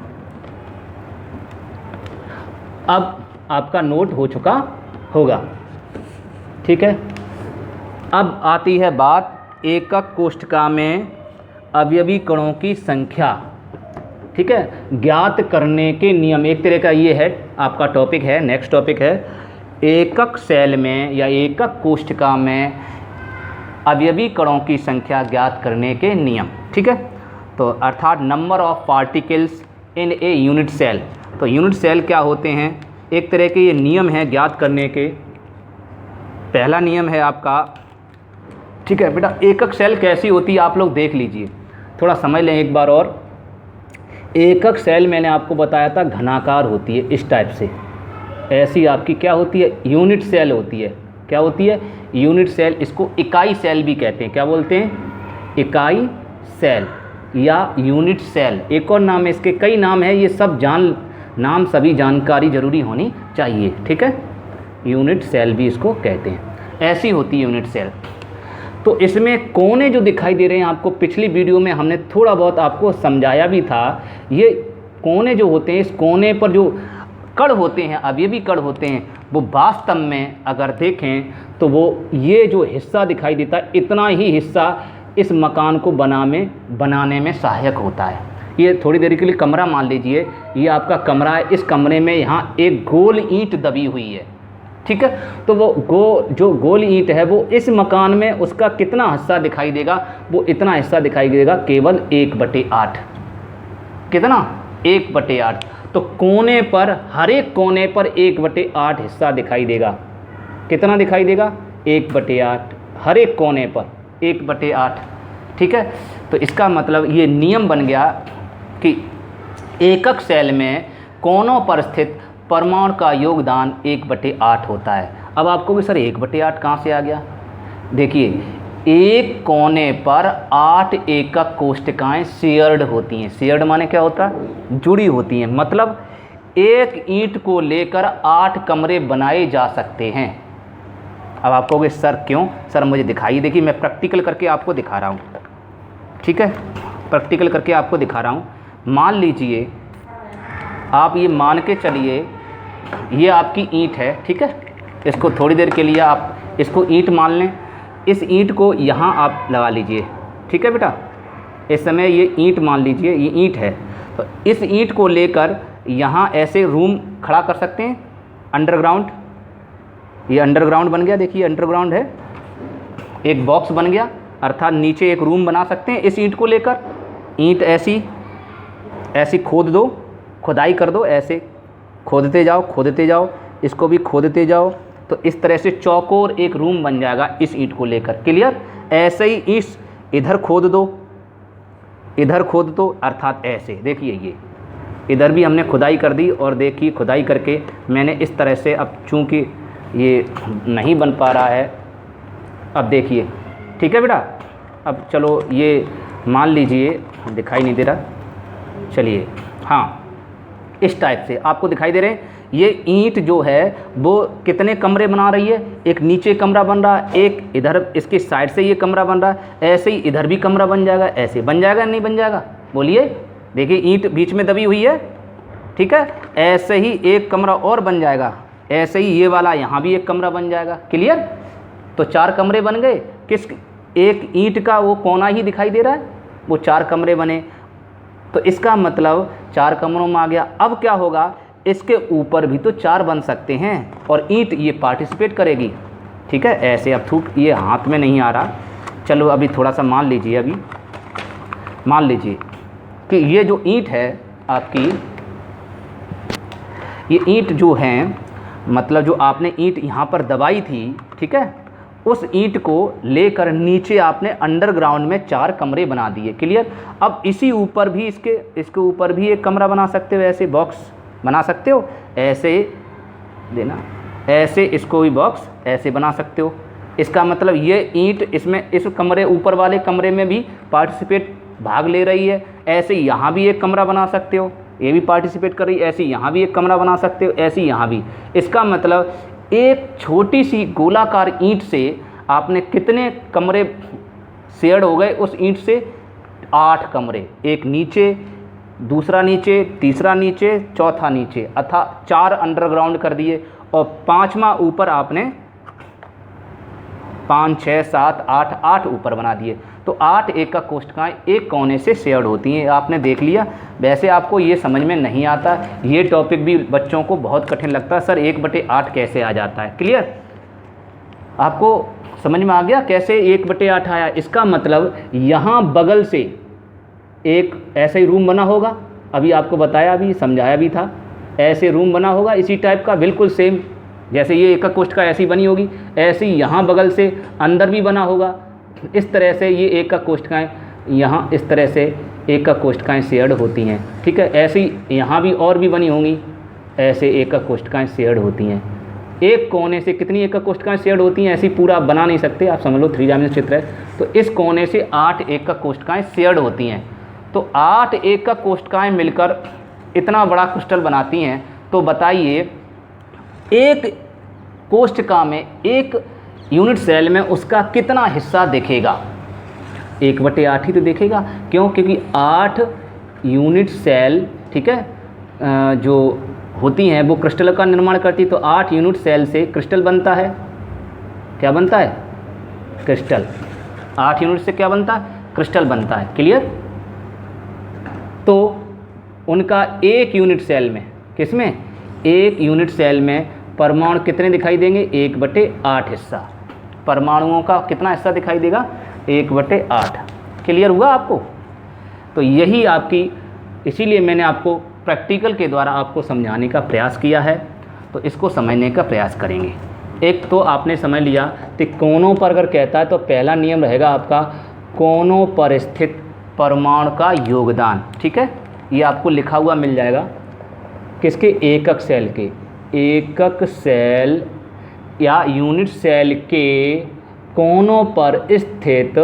अब आपका नोट हो चुका होगा। ठीक है, अब आती है बात एकक कोष्ठका में अवयवी कणों की संख्या। ठीक है, ज्ञात करने के नियम, एक तरह का ये है आपका टॉपिक है। नेक्स्ट टॉपिक है एकक सेल में या एकक कोष्ठका में अवयवी कणों की संख्या ज्ञात करने के नियम। ठीक है, तो अर्थात number of particles in a unit cell. तो यूनिट सेल क्या होते हैं, एक तरह के ये नियम हैं ज्ञात करने के। पहला नियम है आपका, ठीक है बेटा, एकक सेल कैसी होती है आप लोग देख लीजिए, थोड़ा समझ लें एक बार और। एकक सेल मैंने आपको बताया था घनाकार होती है इस टाइप से, ऐसी आपकी क्या होती है, यूनिट सेल होती है। क्या होती है, यूनिट सेल। इसको इकाई सेल भी कहते हैं। क्या बोलते हैं, इकाई सेल या यूनिट सेल। एक और नाम है इसके, कई नाम है, ये सब नाम सभी जानकारी जरूरी होनी चाहिए। ठीक है, यूनिट सेल भी इसको कहते हैं। ऐसी होती है यूनिट सेल। तो इसमें कोने जो दिखाई दे रहे हैं आपको, पिछली वीडियो में हमने थोड़ा बहुत आपको समझाया भी था। ये कोने जो होते हैं, इस कोने पर जो कण होते हैं, अवयवी कण होते हैं, वो वास्तव में अगर देखें तो वो ये जो हिस्सा दिखाई देता है, इतना ही हिस्सा इस मकान को बनाने में सहायक होता है। ये थोड़ी देर के लिए कमरा मान लीजिए, ये आपका कमरा है। इस कमरे में यहाँ एक गोल ईंट दबी हुई है। ठीक है, तो वो जो गोल ईंट है वो इस मकान में उसका कितना हिस्सा दिखाई देगा, वो इतना हिस्सा दिखाई देगा, केवल 1/8। कितना, 1/8। तो कोने पर, हर एक कोने पर 1/8 हिस्सा दिखाई देगा। कितना दिखाई देगा, 1/8, हर एक कोने पर 1/8। ठीक है, तो इसका मतलब ये नियम बन गया कि एकक सेल में कोनों पर स्थित परमाणु का योगदान 1/8 होता है। अब आपको भी सर 1/8 कहाँ से आ गया? देखिए, एक कोने पर 8 एकक कोष्ठकाएं शेयर्ड होती हैं। शेयर्ड माने क्या होता है? जुड़ी होती हैं। मतलब एक ईंट को लेकर 8 कमरे बनाए जा सकते हैं। अब आप कहोगे सर क्यों? सर मुझे दिखाइए। देखिए, मैं प्रैक्टिकल करके आपको दिखा रहा हूँ, ठीक है? प्रैक्टिकल करके आपको दिखा रहा हूँ। मान लीजिए, आप ये मान के चलिए, ये आपकी ईंट है, ठीक है? इसको थोड़ी देर के लिए आप इसको ईंट मान लें। इस ईंट को यहाँ आप लगा लीजिए, ठीक है बेटा? इस समय ये ईंट मान लीजिए, ये ईंट है। तो इस ईंट को लेकर यहाँ ऐसे रूम खड़ा कर सकते हैं, अंडरग्राउंड। ये अंडरग्राउंड बन गया, देखिए अंडरग्राउंड है। एक बॉक्स बन गया, अर्थात नीचे एक रूम बना सकते हैं इस ईंट को लेकर। ईंट ऐसी खोद दो, खुदाई कर दो, ऐसे खोदते जाओ, इसको भी खोदते जाओ। तो इस तरह से चौकोर एक रूम बन जाएगा इस ईंट को लेकर। क्लियर? ऐसे ही इस इधर खोद दो, अर्थात ऐसे। देखिए, ये इधर भी हमने खुदाई कर दी, और देखिए खुदाई करके मैंने इस तरह से, अब चूँकि ये नहीं बन पा रहा है, अब देखिए, ठीक है बेटा? अब चलो ये मान लीजिए, दिखाई नहीं दे रहा, चलिए, हाँ, इस टाइप से आपको दिखाई दे रहे हैं। ये ईंट जो है वो कितने कमरे बना रही है? एक नीचे कमरा बन रहा है, एक इधर इसके साइड से ये कमरा बन रहा है, ऐसे ही इधर भी कमरा बन जाएगा। ऐसे बन जाएगा नहीं बन जाएगा? बोलिए। देखिए, ईंट बीच में दबी हुई है, ठीक है? ऐसे ही एक कमरा और बन जाएगा, ऐसे ही ये वाला यहाँ भी एक कमरा बन जाएगा। क्लियर? तो 4 कमरे बन गए। किस एक ईंट का वो कोना ही दिखाई दे रहा है, वो 4 कमरे बने। तो इसका मतलब 4 कमरों में आ गया। अब क्या होगा? इसके ऊपर भी तो 4 बन सकते हैं, और ईंट ये पार्टिसिपेट करेगी, ठीक है? ऐसे। अब थूक ये हाथ में नहीं आ रहा, चलो अभी थोड़ा सा मान लीजिए। अभी मान लीजिए कि ये जो ईंट है आपकी, ये ईंट जो है, मतलब जो आपने ईंट यहाँ पर दबाई थी, ठीक है? उस ईंट को लेकर नीचे आपने अंडरग्राउंड में 4 कमरे बना दिए। क्लियर? अब इसी ऊपर भी इसके ऊपर भी एक कमरा बना सकते हो, ऐसे बॉक्स बना सकते हो, ऐसे देना, ऐसे इसको भी बॉक्स ऐसे बना सकते हो। इसका मतलब ये ईंट इसमें, इस कमरे ऊपर वाले कमरे में भी पार्टिसिपेट भाग ले रही है। ऐसे यहाँ भी एक कमरा बना सकते हो, ये भी पार्टिसिपेट कर रही है। ऐसे यहाँ भी एक कमरा बना सकते हो, ऐसे यहाँ भी। इसका मतलब एक छोटी सी गोलाकार ईंट से आपने कितने कमरे शेयर्ड हो गए? उस ईंट से 8 कमरे, एक नीचे, दूसरा नीचे, तीसरा नीचे, चौथा नीचे, अर्थात 4 अंडरग्राउंड कर दिए, और 5वां ऊपर आपने 5, 6, 7, 8 ऊपर बना दिए। तो 8 एकक कोष्ठकाएँ एक कोने से शेयर्ड होती हैं। आपने देख लिया। वैसे आपको ये समझ में नहीं आता, ये टॉपिक भी बच्चों को बहुत कठिन लगता है, सर 1/8 कैसे आ जाता है? क्लियर? आपको समझ में आ गया कैसे 1/8 आया? इसका मतलब यहाँ बगल से एक ऐसे ही रूम बना होगा, अभी आपको बताया, अभी समझाया भी था। ऐसे रूम बना होगा इसी टाइप का, बिल्कुल सेम, जैसे ये एकक कोष्ठका ऐसी बनी होगी, ऐसे ही यहाँ बगल से अंदर भी बना होगा। इस तरह से ये एकक कोष्ठकाएँ यहाँ इस तरह से एकक कोष्ठकाएँ शेयर्ड होती हैं, ठीक है? ऐसे ही यहाँ भी और भी बनी होंगी, ऐसे एकक कोष्ठकाएँ शेयर्ड होती हैं। एक कोने से कितनी एकक कोष्ठकाएँ शेयर्ड होती हैं? ऐसी पूरा बना नहीं सकते, आप समझ लो 3 डायमेंशनल चित्र है। तो इस कोने से 8 एकक कोष्ठकाएँ शेयर्ड होती हैं। तो 8 एकक कोष्ठकाएँ मिलकर इतना बड़ा क्रिस्टल बनाती हैं। तो बताइए, एक कोष्ठका में, एक यूनिट सेल में उसका कितना हिस्सा दिखेगा? 1/8 ही तो दिखेगा। क्यों? क्योंकि 8 यूनिट सेल, ठीक है, जो होती हैं वो क्रिस्टल का निर्माण करती। तो 8 यूनिट सेल से क्रिस्टल बनता है। क्या बनता है? क्रिस्टल। 8 यूनिट से क्या बनता है? क्रिस्टल बनता है। क्लियर? तो उनका एक यूनिट सेल में, किसमें? एक यूनिट सेल में परमाणु कितने दिखाई देंगे? 1/8 हिस्सा। परमाणुओं का कितना हिस्सा दिखाई देगा? 1/8। क्लियर हुआ आपको? तो यही आपकी, इसीलिए मैंने आपको प्रैक्टिकल के द्वारा आपको समझाने का प्रयास किया है। तो इसको समझने का प्रयास करेंगे। एक तो आपने समझ लिया कि कोनों पर अगर कहता है तो पहला नियम रहेगा आपका, कोनों पर स्थित परमाणु का योगदान, ठीक है? ये आपको लिखा हुआ मिल जाएगा किसके, एकक सेल के, एकक सेल या यूनिट सेल के कोनों पर स्थित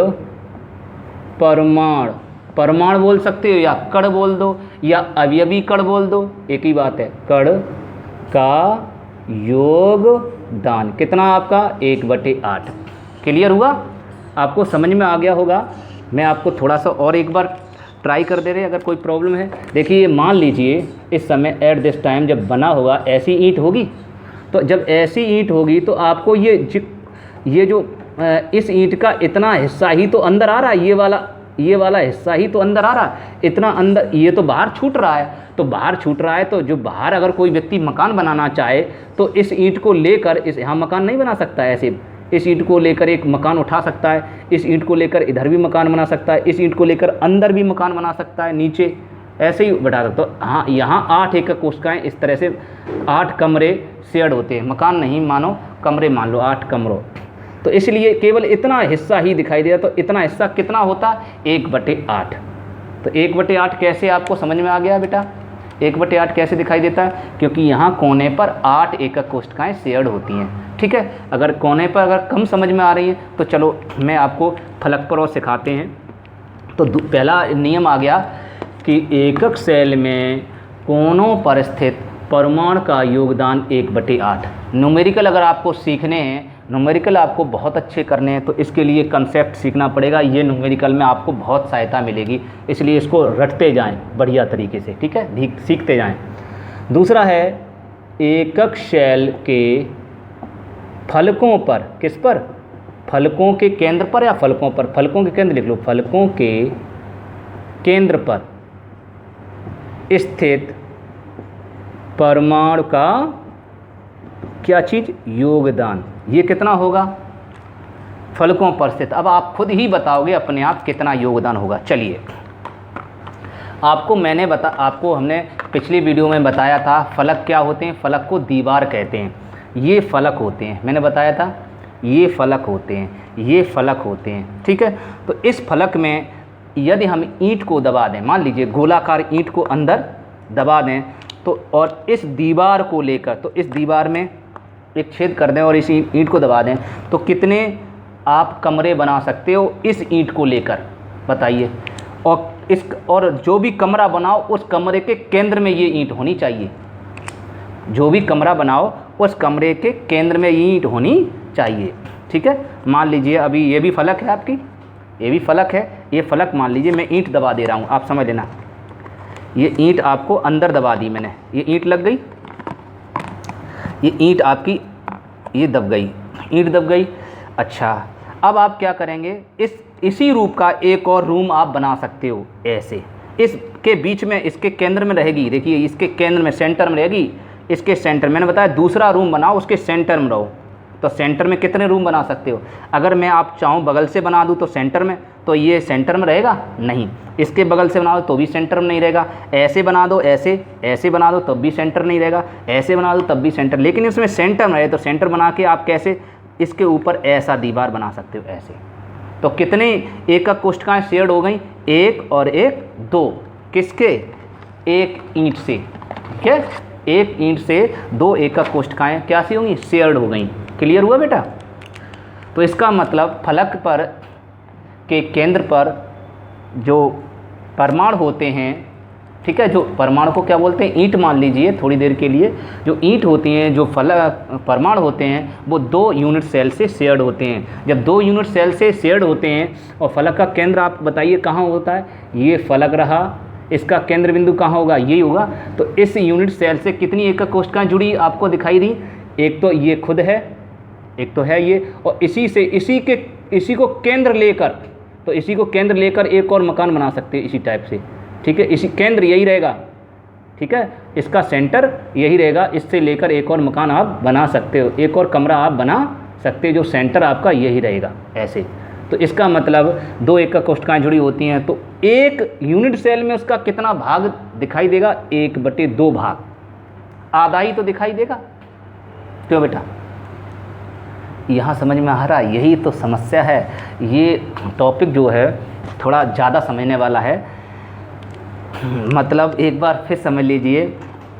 परमाणु, परमाणु बोल सकते हो या कण बोल दो या अवयवी कण बोल दो, एक ही बात है, कण का योगदान कितना आपका 1/8। क्लियर हुआ, आपको समझ में आ गया होगा। मैं आपको थोड़ा सा और एक बार ट्राई कर दे रहे अगर कोई प्रॉब्लम है। देखिए मान लीजिए इस समय एट दिस टाइम जब बना होगा ऐसी ईंट होगी, तो जब ऐसी ईंट होगी तो आपको ये जो इस ईंट का इतना हिस्सा ही तो अंदर आ रहा है, ये वाला हिस्सा ही तो अंदर आ रहा है, इतना अंदर, ये तो बाहर छूट रहा है। तो बाहर छूट रहा है तो जो बाहर अगर कोई व्यक्ति मकान बनाना चाहे तो इस ईंट को लेकर इस यहाँ मकान नहीं बना सकता है, ऐसे इस ईंट को लेकर एक मकान उठा सकता है, इस ईंट को लेकर इधर भी मकान बना सकता है, इस ईंट को लेकर अंदर भी मकान बना सकता है, नीचे ऐसे ही बैठा सकता। तो हाँ, यहाँ 8 एकक कोशिकाएँ इस तरह से 8 कमरे शेड होते हैं, मकान नहीं मानो कमरे मान लो 8 कमरों। तो इसलिए केवल इतना हिस्सा ही दिखाई दे रहा, तो इतना हिस्सा कितना होता, 1/8। तो 1/8 कैसे आपको समझ में आ गया बेटा, 1/8 कैसे दिखाई देता है, क्योंकि यहाँ कोने पर 8 एकक कोशिकाएँ शेयर्ड होती हैं। ठीक है, अगर कोने पर अगर कम समझ में आ रही है तो चलो मैं आपको फलक पर और सिखाते हैं। तो पहला नियम आ गया कि एकक सेल में कोनों पर स्थित परमाणु का योगदान 1/8। न्यूमेरिकल अगर आपको सीखने हैं, न्यूमेरिकल आपको बहुत अच्छे करने हैं, तो इसके लिए कंसेप्ट सीखना पड़ेगा। ये न्यूमेरिकल में आपको बहुत सहायता मिलेगी, इसलिए इसको रटते जाएं बढ़िया तरीके से, ठीक है, सीखते जाएं। दूसरा है एकक सेल के फलकों पर, किस पर, फलकों के केंद्र पर या फलकों पर, फलकों के केंद्र लिख लो, फलकों के केंद्र पर स्थित परमाणु का क्या चीज़, योगदान। ये कितना होगा, फलकों पर स्थित। अब आप खुद ही बताओगे अपने आप कितना योगदान होगा। चलिए आपको हमने पिछली वीडियो में बताया था फलक क्या होते हैं, फलक को दीवार कहते हैं। ये फलक होते हैं, मैंने बताया था ये फलक होते हैं, ये फलक होते हैं। ठीक है, तो इस फलक में यदि हम ईंट को दबा दें, मान लीजिए गोलाकार ईंट को अंदर दबा दें, तो और इस दीवार को लेकर, तो इस दीवार में एक छेद कर दें और इस ईंट को दबा दें, तो कितने आप कमरे बना सकते हो इस ईंट को लेकर, बताइए। और जो भी कमरा बनाओ उस कमरे के केंद्र में ये ईंट होनी चाहिए। जो भी कमरा बनाओ उस कमरे के केंद्र में ये ईंट होनी चाहिए। ठीक है, मान लीजिए अभी ये भी फलक है आपकी, ये भी फलक है, ये फलक मान लीजिए मैं ईंट दबा दे रहा हूँ, आप समझ लेना। ये ईंट आपको अंदर दबा दी मैंने, ये ईंट लग गई, ये ईंट आपकी ये दब गई, ईंट दब गई। अच्छा, अब आप क्या करेंगे, इसी रूप का एक और रूम आप बना सकते हो ऐसे, इसके बीच में, इसके केंद्र में रहेगी, देखिए इसके केंद्र में, सेंटर में रहेगी, इसके सेंटर, मैंने बताया दूसरा रूम बनाओ उसके सेंटर में रहो। तो सेंटर में कितने रूम बना सकते हो, अगर मैं आप चाहूँ बगल से बना दूँ तो सेंटर में, तो ये सेंटर में रहेगा नहीं, इसके बगल से बना दो तो भी सेंटर में नहीं रहेगा, ऐसे बना दो, ऐसे बना दो तब भी सेंटर नहीं रहेगा, ऐसे बना दो तब भी सेंटर, लेकिन इसमें सेंटर में रहे। तो सेंटर बना के आप कैसे इसके ऊपर ऐसा दीवार बना सकते हो, ऐसे। तो कितने एकक कोशिकाएं शेयर्ड हो गई, 1 और 1 2, किसके, एक ईंट से। ठीक है, एक ईंट से 2 एकक कोशिकाएं क्या सी होंगी, शेयर्ड हो गई। क्लियर हुआ बेटा। तो इसका मतलब फलक पर के केंद्र पर जो परमाणु होते हैं, ठीक है, जो परमाणु को क्या बोलते हैं, ईंट मान लीजिए थोड़ी देर के लिए, जो ईंट होती हैं, जो परमाणु होते हैं, वो 2 यूनिट सेल से शेयर्ड होते हैं। जब 2 यूनिट सेल से शेयर्ड होते हैं और फलक का केंद्र आप बताइए कहाँ होता है, ये फलक रहा, इसका केंद्र बिंदु कहाँ होगा, यही होगा। तो इस यूनिट सेल से कितनी एकक कोशिकाएं जुड़ी आपको दिखाई दी, एक तो ये खुद है, एक तो है ये, और इसी को केंद्र लेकर, तो इसी को केंद्र लेकर एक और मकान बना सकते हैं इसी टाइप से। ठीक है, इसी केंद्र यही रहेगा, ठीक है, इसका सेंटर यही रहेगा, इससे लेकर एक और मकान आप बना सकते हो, एक और कमरा आप बना सकते हो, जो सेंटर आपका यही रहेगा ऐसे। तो इसका मतलब 2 एकक कोशिकाएं जुड़ी होती हैं, तो एक यूनिट सेल में उसका कितना भाग दिखाई देगा, 1/2 भाग, आधा ही तो दिखाई देगा। क्यों बेटा, यहाँ समझ में आ रहा है, यही तो समस्या है। ये टॉपिक जो है थोड़ा ज़्यादा समझने वाला है, मतलब एक बार फिर समझ लीजिए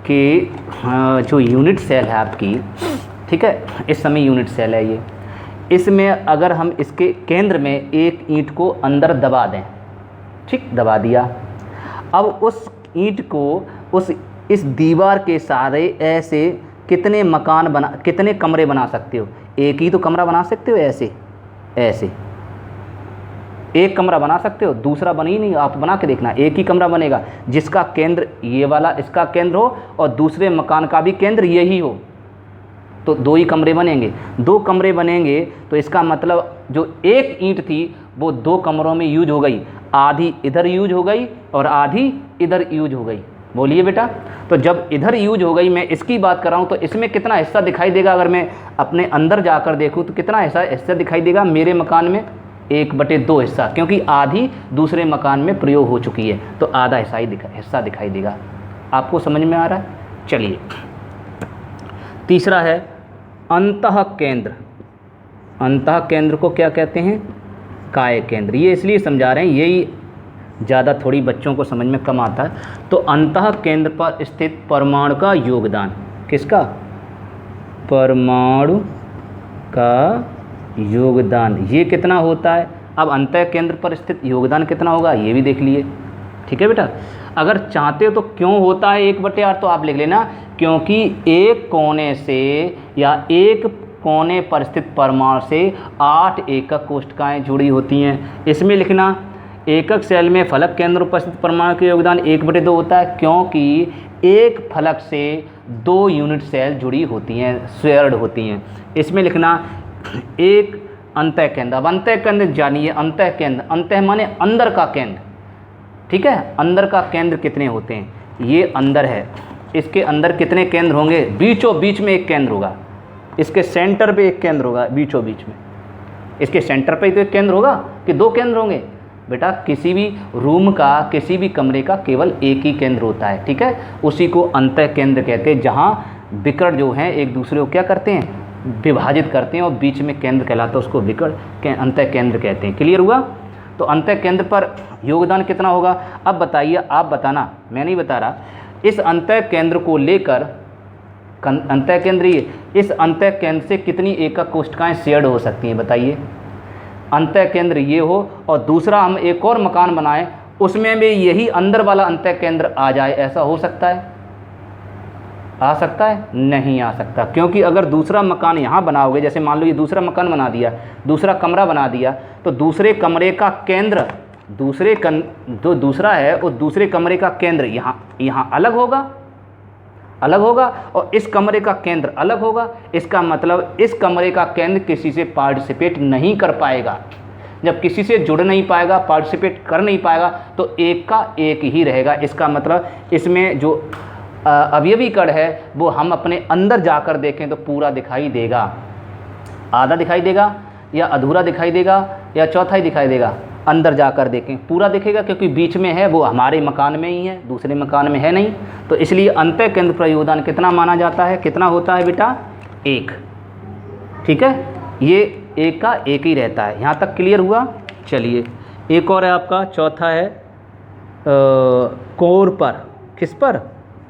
कि जो यूनिट सेल है आपकी, ठीक है, इस समय यूनिट सेल है ये, इसमें अगर हम इसके केंद्र में एक ईंट को अंदर दबा दें, ठीक, दबा दिया, अब उस ईंट को इस दीवार के सहारे ऐसे कितने कमरे बना सकते हो? एक ही तो कमरा बना सकते हो, ऐसे एक कमरा बना सकते हो, दूसरा बन ही नहीं, आप बना के देखना, एक ही कमरा बनेगा जिसका केंद्र ये वाला इसका केंद्र हो और दूसरे मकान का भी केंद्र यही हो, तो 2 ही कमरे बनेंगे। 2 कमरे बनेंगे तो इसका मतलब जो एक ईंट थी वो 2 कमरों में यूज हो गई, आधी इधर यूज हो गई और आधी इधर यूज हो गई। बोलिए बेटा, तो जब इधर यूज हो गई, मैं इसकी बात कर रहा हूँ, तो इसमें कितना हिस्सा दिखाई देगा? अगर मैं अपने अंदर जाकर देखूँ तो कितना हिस्सा दिखाई देगा मेरे मकान में? 1/2 हिस्सा, क्योंकि आधी दूसरे मकान में प्रयोग हो चुकी है, तो आधा हिस्सा दिखाई देगा। आपको समझ में आ रहा है? चलिए, तीसरा है अंतः केंद्र। अंतः केंद्र को क्या कहते हैं? काय केंद्र। ये इसलिए समझा रहे हैं, यही ज़्यादा थोड़ी बच्चों को समझ में कम आता है। तो अंतः केंद्र पर स्थित परमाणु का योगदान, किसका? परमाणु का योगदान, ये कितना होता है? अब अंतः केंद्र पर स्थित योगदान कितना होगा ये भी देख लिए, ठीक है बेटा। अगर चाहते हो तो क्यों होता है 1/8 तो आप लिख लेना, क्योंकि एक कोने से या एक कोने पर स्थित परमाणु से 8 एकक कोष्ठकाएँ जुड़ी होती हैं। इसमें लिखना एकक सेल में फलक केंद्र पर स्थित परमाणु का योगदान 1/2 होता है, क्योंकि एक फलक से 2 यूनिट सेल जुड़ी होती हैं, शेयर्ड होती हैं। इसमें लिखना एक अंतः केंद्र। अब अंतः केंद्र जानिए, अंतः केंद्र, अंतः माने अंदर का केंद्र, ठीक है। अंदर का केंद्र कितने होते हैं? ये अंदर है, इसके अंदर कितने केंद्र होंगे? बीचों बीच में एक केंद्र होगा, इसके सेंटर पे एक केंद्र होगा, बीचों बीच में। इसके सेंटर पे ही तो एक केंद्र होगा कि 2 केंद्र होंगे? बेटा, किसी भी रूम का, किसी भी कमरे का केवल एक ही केंद्र होता है, ठीक है। उसी को अंतः केंद्र कहते हैं, जहाँ विकर्ण जो हैं एक दूसरे को क्या करते हैं? विभाजित करते हैं, और बीच में केंद्र कहलाता है, उसको विकर्ण अंतः केंद्र कहते हैं। क्लियर हुआ? तो अंतः केंद्र पर योगदान कितना होगा? अब बताइए, आप बताना, मैं नहीं बता रहा। इस अंतः केंद्र को लेकर, अंतः केंद्र ये, इस अंतः केंद्र से कितनी एकक कोष्ठकाएँ शेयर्ड हो सकती हैं? बताइए। अंतः केंद्र ये हो और दूसरा हम एक और मकान बनाएं, उसमें भी यही अंदर वाला अंतः केंद्र आ जाए, ऐसा हो सकता है? आ सकता है? नहीं आ सकता, क्योंकि अगर दूसरा मकान यहाँ बनाओगे, जैसे मान लो ये दूसरा मकान बना दिया, दूसरा कमरा बना दिया, तो दूसरे कमरे का केंद्र, जो दूसरा है उस दूसरे कमरे का केंद्र यहाँ अलग होगा, और इस कमरे का केंद्र अलग होगा। इसका मतलब इस कमरे का केंद्र किसी से पार्टिसिपेट नहीं कर पाएगा। जब किसी से जुड़ नहीं पाएगा, पार्टिसिपेट कर नहीं पाएगा, तो एक का एक ही रहेगा। इसका मतलब इसमें जो अवयवी कण है वो हम अपने अंदर जाकर देखें तो पूरा दिखाई देगा, आधा दिखाई देगा या अधूरा दिखाई देगा या चौथाई दिखाई देगा? अंदर जाकर देखें पूरा दिखेगा, क्योंकि बीच में है, वो हमारे मकान में ही है, दूसरे मकान में है नहीं। तो इसलिए अंतः केंद्र पर योगदान कितना माना जाता है? कितना होता है बेटा? 1, ठीक है। ये एक का एक ही रहता है। यहाँ तक क्लियर हुआ? चलिए, एक और है आपका, चौथा है कोर पर। किस पर?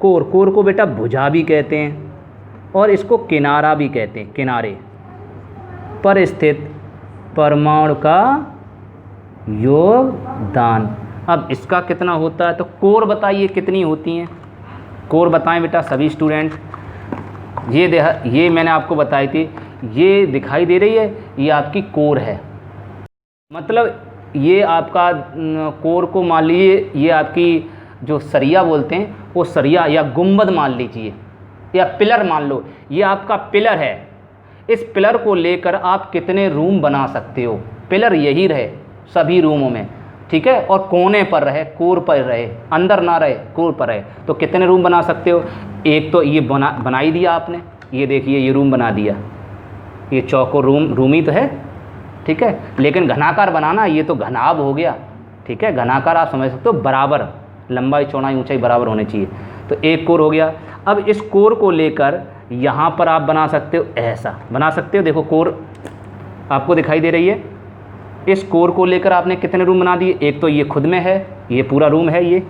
कोर। कोर को बेटा भुजा भी कहते हैं और इसको किनारा भी कहते हैं। किनारे पर स्थित परमाणु का योगदान। अब इसका कितना होता है? तो कोर बताइए कितनी होती हैं? कोर बताएं बेटा सभी स्टूडेंट। ये मैंने आपको बताई थी, ये दिखाई दे रही है, ये आपकी कोर है। मतलब ये आपका कोर को मान लीजिए, ये आपकी जो सरिया बोलते हैं वो सरिया या गुंबद मान लीजिए, या पिलर मान लो, ये आपका पिलर है। इस पिलर को लेकर आप कितने रूम बना सकते हो? पिलर यही रहे सभी रूमों में, ठीक है, और कोने पर रहे, कोर पर रहे, अंदर ना रहे, कोर पर रहे, तो कितने रूम बना सकते हो? एक तो ये बना ही दिया आपने, ये देखिए ये रूम बना दिया, ये चौकोर रूम ही तो है, ठीक है। लेकिन घनाकार बनाना, ये तो घनाभ हो गया, ठीक है। घनाकार आप समझ सकते हो, बराबर लंबाई चौड़ाई ऊंचाई बराबर होनी चाहिए। तो एक कोर हो गया। अब इस कोर को लेकर यहाँ पर आप बना सकते हो, ऐसा बना सकते हो। देखो कोर आपको दिखाई दे रही है। इस कोर को लेकर आपने कितने रूम बना दिए? एक तो ये खुद में है, ये पूरा रूम है ये,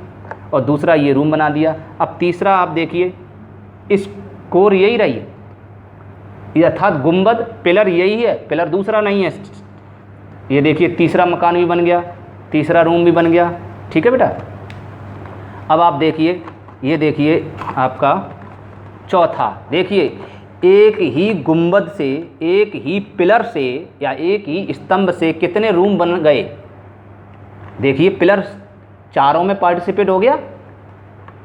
और दूसरा ये रूम बना दिया। अब तीसरा आप देखिए, इस कोर यही रही है, अर्थात गुंबद पिलर यही है, पिलर दूसरा नहीं है। ये देखिए तीसरा मकान भी बन गया, तीसरा रूम भी बन गया, ठीक है बेटा। अब आप देखिए, ये देखिए आपका चौथा, देखिए एक ही गुंबद से, एक ही पिलर से या एक ही स्तंभ से कितने रूम बन गए। देखिए पिलर चारों में पार्टिसिपेट हो गया,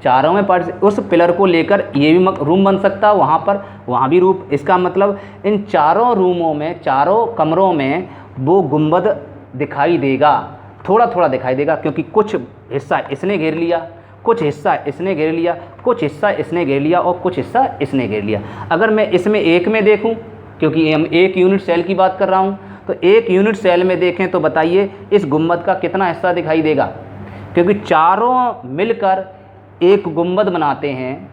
चारों में उस पिलर को लेकर ये भी रूम बन सकता है, वहाँ पर वहाँ भी रूम। इसका मतलब इन चारों रूमों में, चारों कमरों में वो गुंबद दिखाई देगा, थोड़ा थोड़ा दिखाई देगा, क्योंकि कुछ हिस्सा इसने घेर लिया, कुछ हिस्सा इसने घेर लिया, कुछ हिस्सा इसने घेर लिया और कुछ हिस्सा इसने घेर लिया। अगर मैं इसमें एक में देखूं, क्योंकि हम एक यूनिट सेल की बात कर रहा हूं, तो एक यूनिट सेल में देखें तो बताइए इस गुंबद का कितना हिस्सा दिखाई देगा, क्योंकि चारों मिलकर एक गुंबद बनाते हैं।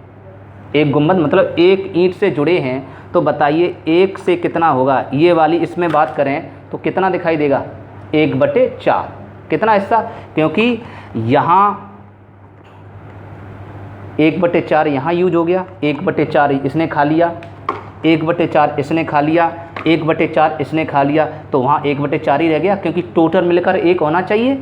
एक गुंबद मतलब एक ईंट से जुड़े हैं, तो बताइए एक से कितना होगा। ये वाली इसमें बात करें तो कितना दिखाई देगा, 1/4 कितना हिस्सा, क्योंकि यहाँ 1/4 यहाँ यूज हो गया, 1/4 इसने खा लिया, 1/4 इसने खा लिया, 1/4 इसने खा लिया, तो वहाँ 1/4 ही रह गया, क्योंकि टोटल मिलकर 1 होना चाहिए।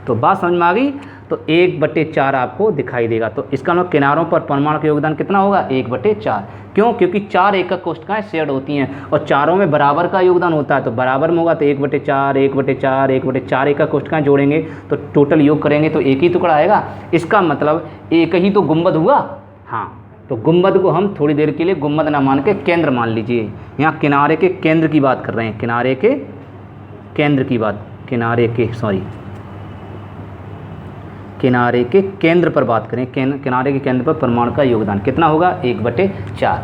तो बात समझ में आ गई। तो 1/4 आपको दिखाई देगा। तो इसका मतलब किनारों पर परमाणु का योगदान कितना होगा, 1/4। क्यों, क्योंकि 4 एकक कोष्ठकाएँ शेड होती हैं और चारों में बराबर का योगदान होता है, तो बराबर में होगा तो 1/4 1/4 1/4 एकक कोष्ठकाएँ जोड़ेंगे तो टोटल योग करेंगे तो एक ही टुकड़ा आएगा। इसका मतलब एक ही तो गुंबद हुआ। हाँ, तो गुंबद को हम थोड़ी देर के लिए गुंबद ना मान के केंद्र मान लीजिए। यहाँ किनारे के केंद्र की बात कर रहे हैं, किनारे के केंद्र की बात, किनारे के केंद्र पर बात करें। किनारे के केंद्र पर परमाणु का योगदान कितना होगा, 1/4।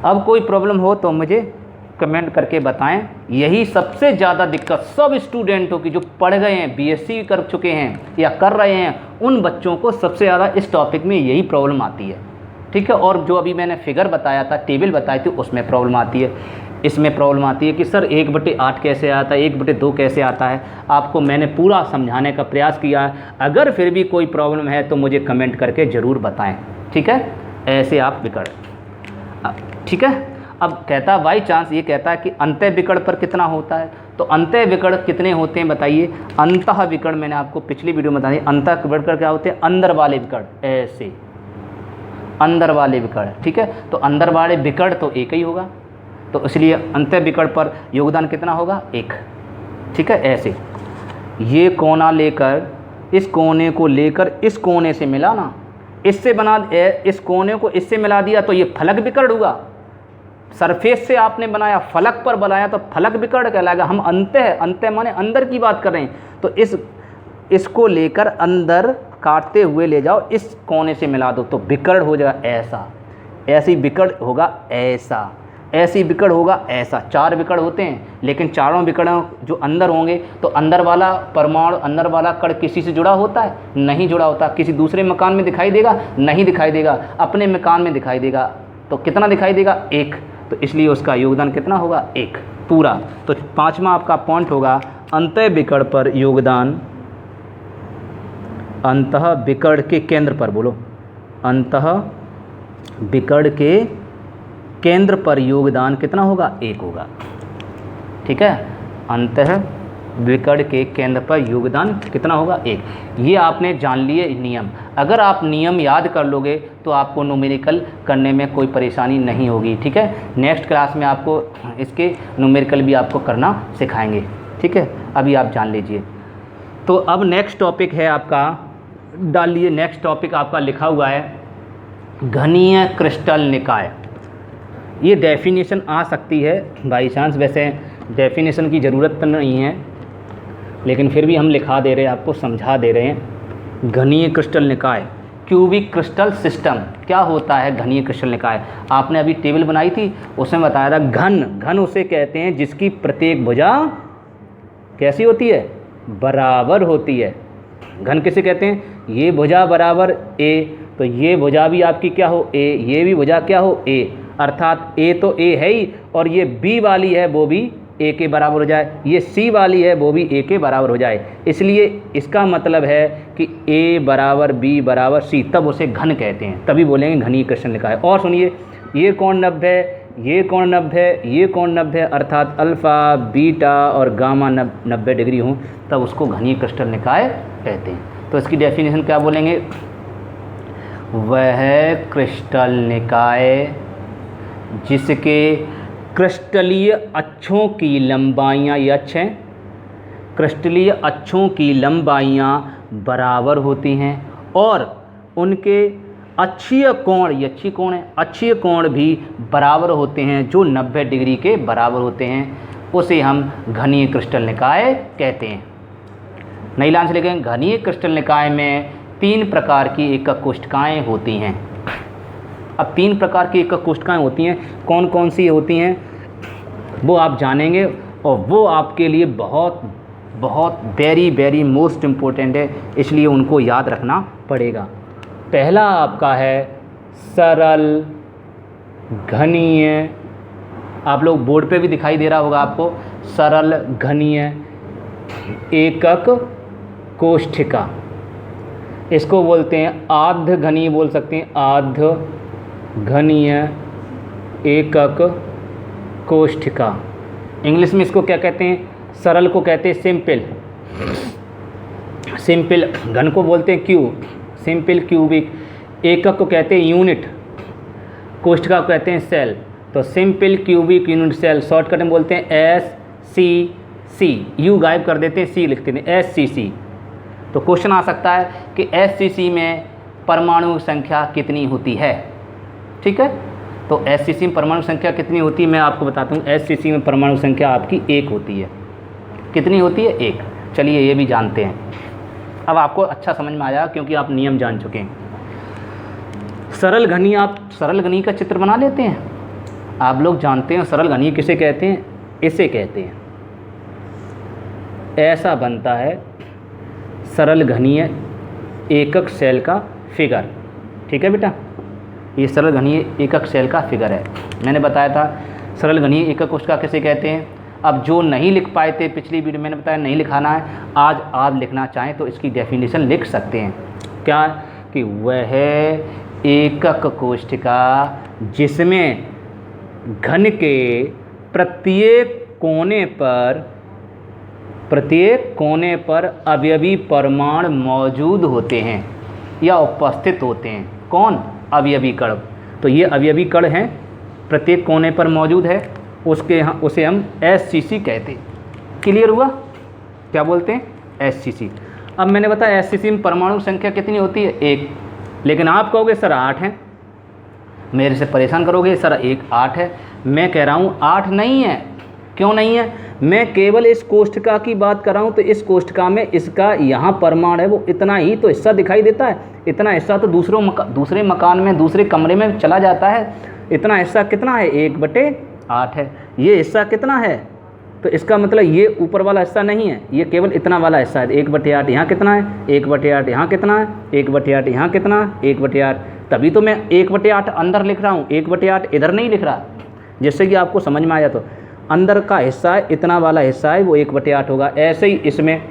अब कोई प्रॉब्लम हो तो मुझे कमेंट करके बताएं। यही सबसे ज़्यादा दिक्कत सब स्टूडेंटों की जो पढ़ गए हैं, बीएससी कर चुके हैं या कर रहे हैं, उन बच्चों को सबसे ज़्यादा इस टॉपिक में यही प्रॉब्लम आती है, ठीक है। और जो अभी मैंने फिगर बताया था, टेबल बताई थी, उसमें प्रॉब्लम आती है। इसमें प्रॉब्लम आती है कि सर 1/8 कैसे आता है, 1/2 कैसे आता है। आपको मैंने पूरा समझाने का प्रयास किया है। अगर फिर भी कोई प्रॉब्लम है तो मुझे कमेंट करके ज़रूर बताएं, ठीक है। ऐसे आप विकर्ण, ठीक है। अब कहता है बाई चांस, ये कहता है कि अंतः विकर्ण पर कितना होता है, तो अंतः विकर्ण कितने होते हैं बताइए। अंतः विकर्ण मैंने आपको पिछली वीडियो में बताया, अंतः विकर्ण क्या होते हैं, अंदर वाले विकर्ण, ऐसे अंदर वाले विकर्ण, ठीक है। तो अंदर वाले विकर्ण तो एक ही होगा, तो इसलिए अंतः विकर्ण पर योगदान कितना होगा, 1, ठीक है। ऐसे ये कोना लेकर, इस कोने को लेकर इस कोने से मिला ना, इससे बना, इस कोने को इससे मिला दिया तो ये फलक विकर्ण हुआ। सरफेस से आपने बनाया, फलक पर बनाया तो फलक विकर्ण कहलाएगा। हम अंतः माने अंदर की बात कर रहे हैं, तो इसको लेकर अंदर काटते हुए ले जाओ, इस कोने से मिला दो तो विकर्ण हो जाएगा ऐसा, ऐसी विकर्ण होगा ऐसा, ऐसी विकर्ण होगा ऐसा। 4 विकर्ण होते हैं, लेकिन चारों विकर्ण जो अंदर होंगे तो अंदर वाला परमाणु, अंदर वाला कण किसी से जुड़ा होता है, नहीं जुड़ा होता। किसी दूसरे मकान में दिखाई देगा, नहीं दिखाई देगा, अपने मकान में दिखाई देगा, तो कितना दिखाई देगा, 1। तो इसलिए उसका योगदान कितना होगा, 1 पूरा। तो 5वां आपका पॉइंट होगा अंतः विकर्ण पर योगदान, अंतः विकर्ण के केंद्र पर, बोलो अंतः विकर्ण के केंद्र पर योगदान कितना होगा, 1 होगा, ठीक है। अंतः विकर्ण के केंद्र पर योगदान कितना होगा, 1। ये आपने जान लिए नियम। अगर आप नियम याद कर लोगे तो आपको न्यूमेरिकल करने में कोई परेशानी नहीं होगी, ठीक है। नेक्स्ट क्लास में आपको इसके न्यूमेरिकल भी आपको करना सिखाएंगे, ठीक है। अभी आप जान लीजिए। तो अब नेक्स्ट टॉपिक है आपका, डालिए नेक्स्ट टॉपिक आपका लिखा हुआ है घनीय क्रिस्टल निकाय। ये डेफिनेशन आ सकती है बाई चांस, वैसे डेफिनेशन की ज़रूरत तो नहीं है, लेकिन फिर भी हम लिखा दे रहे हैं, आपको समझा दे रहे हैं। घनीय क्रिस्टल निकाय, क्यूबिक क्रिस्टल सिस्टम क्या होता है। घनीय क्रिस्टल निकाय आपने अभी टेबल बनाई थी, उसमें बताया था घन उसे कहते हैं जिसकी प्रत्येक भुजा कैसी होती है, बराबर होती है। घन किसे कहते हैं, ये भुजा बराबर ए, तो ये भुजा भी आपकी क्या हो, ए, ये भी भुजा क्या हो, ए, अर्थात ए तो ए है ही, और ये बी वाली है वो भी ए के बराबर हो जाए, ये सी वाली है वो भी ए के बराबर हो जाए। इसलिए इसका मतलब है कि ए बराबर बी बराबर सी, तब उसे घन कहते हैं, तभी बोलेंगे घनीय क्रिस्टल निकाय। और सुनिए, ये कोण 90 है, ये कोण 90 है, ये कोण 90 है, अर्थात अल्फ़ा बीटा और गामा 90 डिग्री हों तब उसको घनीय क्रिस्टल निकाय कहते हैं। तो इसकी डेफिनेशन क्या बोलेंगे, वह क्रिस्टल निकाय जिसके क्रिस्टलीय अक्षों की लंबाइयाँ, ये अक्ष हैं, क्रिस्टलीय अक्षों की लंबाइयाँ बराबर होती हैं और उनके अक्षीय कोण, ये अक्षीय कोण है, अक्षीय कोण भी बराबर होते हैं जो 90 डिग्री के बराबर होते हैं, उसे हम घनीय क्रिस्टल निकाय कहते हैं। नई लाइन से लिखेंगे, घनीय क्रिस्टल निकाय में 3 प्रकार की एकक कोष्ठकाएँ होती हैं। अब 3 प्रकार की एकक कोष्ठकाएँ होती हैं, कौन कौन सी होती हैं वो आप जानेंगे और वो आपके लिए बहुत बहुत वेरी मोस्ट इम्पोर्टेंट है, इसलिए उनको याद रखना पड़ेगा। पहला आपका है सरल घनीय, आप लोग बोर्ड पे भी दिखाई दे रहा होगा आपको, सरल घनीय एकक कोष्ठिका। इसको बोलते हैं आर्ध घनीय, बोल सकते हैं आर्ध घनीय एकक कोष्ठिका। इंग्लिश में इसको क्या कहते हैं, सरल को कहते हैं सिंपल, सिंपल घन को बोलते हैं क्यूब, सिंपल क्यूबिक, एकक को कहते हैं यूनिट, कोष्ठिका को कहते हैं सेल। तो simple cubic unit cell, shortcut में बोलते हैं SCC, यू गायब कर देते हैं, सी लिखते हैं SCC। तो क्वेश्चन आ सकता है कि SCC में परमाणु संख्या कितनी होती है, ठीक है। तो SCC में परमाणु संख्या कितनी होती है मैं आपको बताता हूँ। SCC में परमाणु संख्या आपकी 1 होती है। कितनी होती है, 1। चलिए ये भी जानते हैं, अब आपको अच्छा समझ में आया क्योंकि आप नियम जान चुके हैं। सरल घनीय, आप सरल घनीय का चित्र बना लेते हैं, आप लोग जानते हैं सरल घनीय किसे कहते हैं, इसे कहते हैं। ऐसा बनता है सरल घनीय एकक सेल का फिगर, ठीक है बेटा, ये सरल घनीय एकक सेल का फिगर है। मैंने बताया था सरल घनीय एकक कोष्ठिका किसे कहते हैं। अब जो नहीं लिख पाए थे पिछली वीडियो मैंने बताया नहीं लिखाना है, आज आप लिखना चाहें तो इसकी डेफिनेशन लिख सकते हैं। क्या कि वह एकक कोष्ठिका जिसमें घन के प्रत्येक कोने पर अवयवी परमाणु मौजूद होते हैं या उपस्थित होते हैं। कौन, अवयवी कण। तो ये अवयवी कण हैं, प्रत्येक कोने पर मौजूद है, उसे हम SCC कहते हैं। क्लियर हुआ, क्या बोलते हैं, SCC। अब मैंने बताया SCC में परमाणु संख्या कितनी होती है, 1। लेकिन आप कहोगे सर 8 है, मेरे से परेशान करोगे सर 8 है। मैं कह रहा हूँ 8 नहीं है। क्यों नहीं है, मैं केवल इस कोष्ठिका की बात कर रहा हूँ। तो इस कोष्ठिका में इसका यहाँ परमाणु है वो इतना ही तो हिस्सा दिखाई देता है, इतना हिस्सा तो दूसरे मकान में दूसरे कमरे में चला जाता है। इतना हिस्सा कितना है, 1/8 है। ये हिस्सा कितना है, तो इसका मतलब ये ऊपर वाला हिस्सा नहीं है, ये केवल इतना वाला हिस्सा है। 1/8 यहाँ कितना है, 1/8 यहाँ कितना है, 1/8 यहाँ कितना है, 1/8। तभी तो मैं 1/8 अंदर लिख रहा हूँ, 1/8 इधर नहीं लिख रहा, जिससे कि आपको समझ में आया। तो अंदर का हिस्सा है, इतना वाला हिस्सा है वो 1/8 होगा। ऐसे ही इसमें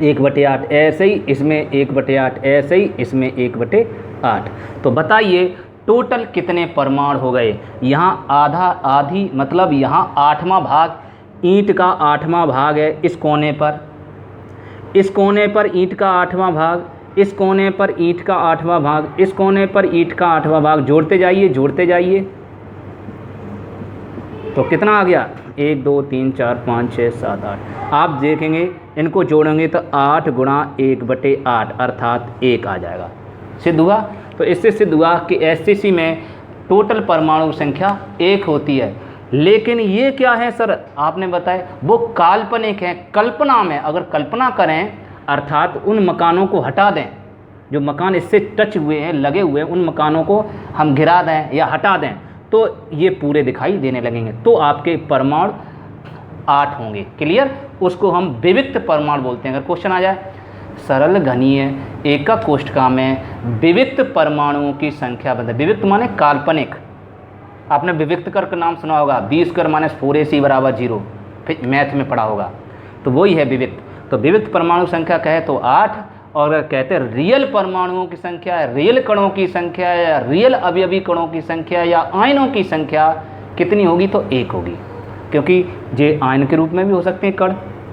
1/8, ऐसे ही इसमें 1/8, ऐसे ही इसमें 1/8। तो बताइए टोटल कितने परमाणु हो गए। यहाँ आधी मतलब यहाँ 8वां भाग, ईंट का 8वां भाग है इस कोने पर, इस कोने पर ईंट का 8वां भाग, इस कोने पर ईंट का 8वां भाग, इस कोने पर ईंट का 8वां भाग। जोड़ते जाइए तो कितना आ गया, 1 2 3 4 5 6 7 8। आप देखेंगे इनको जोड़ेंगे तो 8 × 1/8 अर्थात 1 आ जाएगा। सिद्ध हुआ। तो इससे सिद्ध हुआ कि SCC में टोटल परमाणु संख्या 1 होती है। लेकिन ये क्या है सर, आपने बताया वो काल्पनिक है। कल्पना में अगर कल्पना करें अर्थात उन मकानों को हटा दें, जो मकान इससे टच हुए हैं, लगे हुए हैं, उन मकानों को हम गिरा दें या हटा दें तो ये पूरे दिखाई देने लगेंगे। तो आपके परमाणु 8 होंगे। क्लियर। उसको हम विविक्त परमाणु बोलते हैं। अगर क्वेश्चन आ जाए सरल घनीय एकक कोष्ठिका में विविक्त परमाणुओं की संख्या बताएं। विविक्त माने काल्पनिक। आपने विविक्त कर नाम सुना होगा, 20² - 4AC = 0। मैथ में पढ़ा होगा, तो वही है विविक्त। तो विविक्त परमाणु संख्या कहे तो 8, और अगर कहते हैं रियल परमाणुओं की संख्या, रियल कणों की संख्या, या रियल अवयवी कणों की संख्या, या आयनों की संख्या कितनी होगी, तो 1 होगी। क्योंकि ये आयन के रूप में भी हो सकते हैं,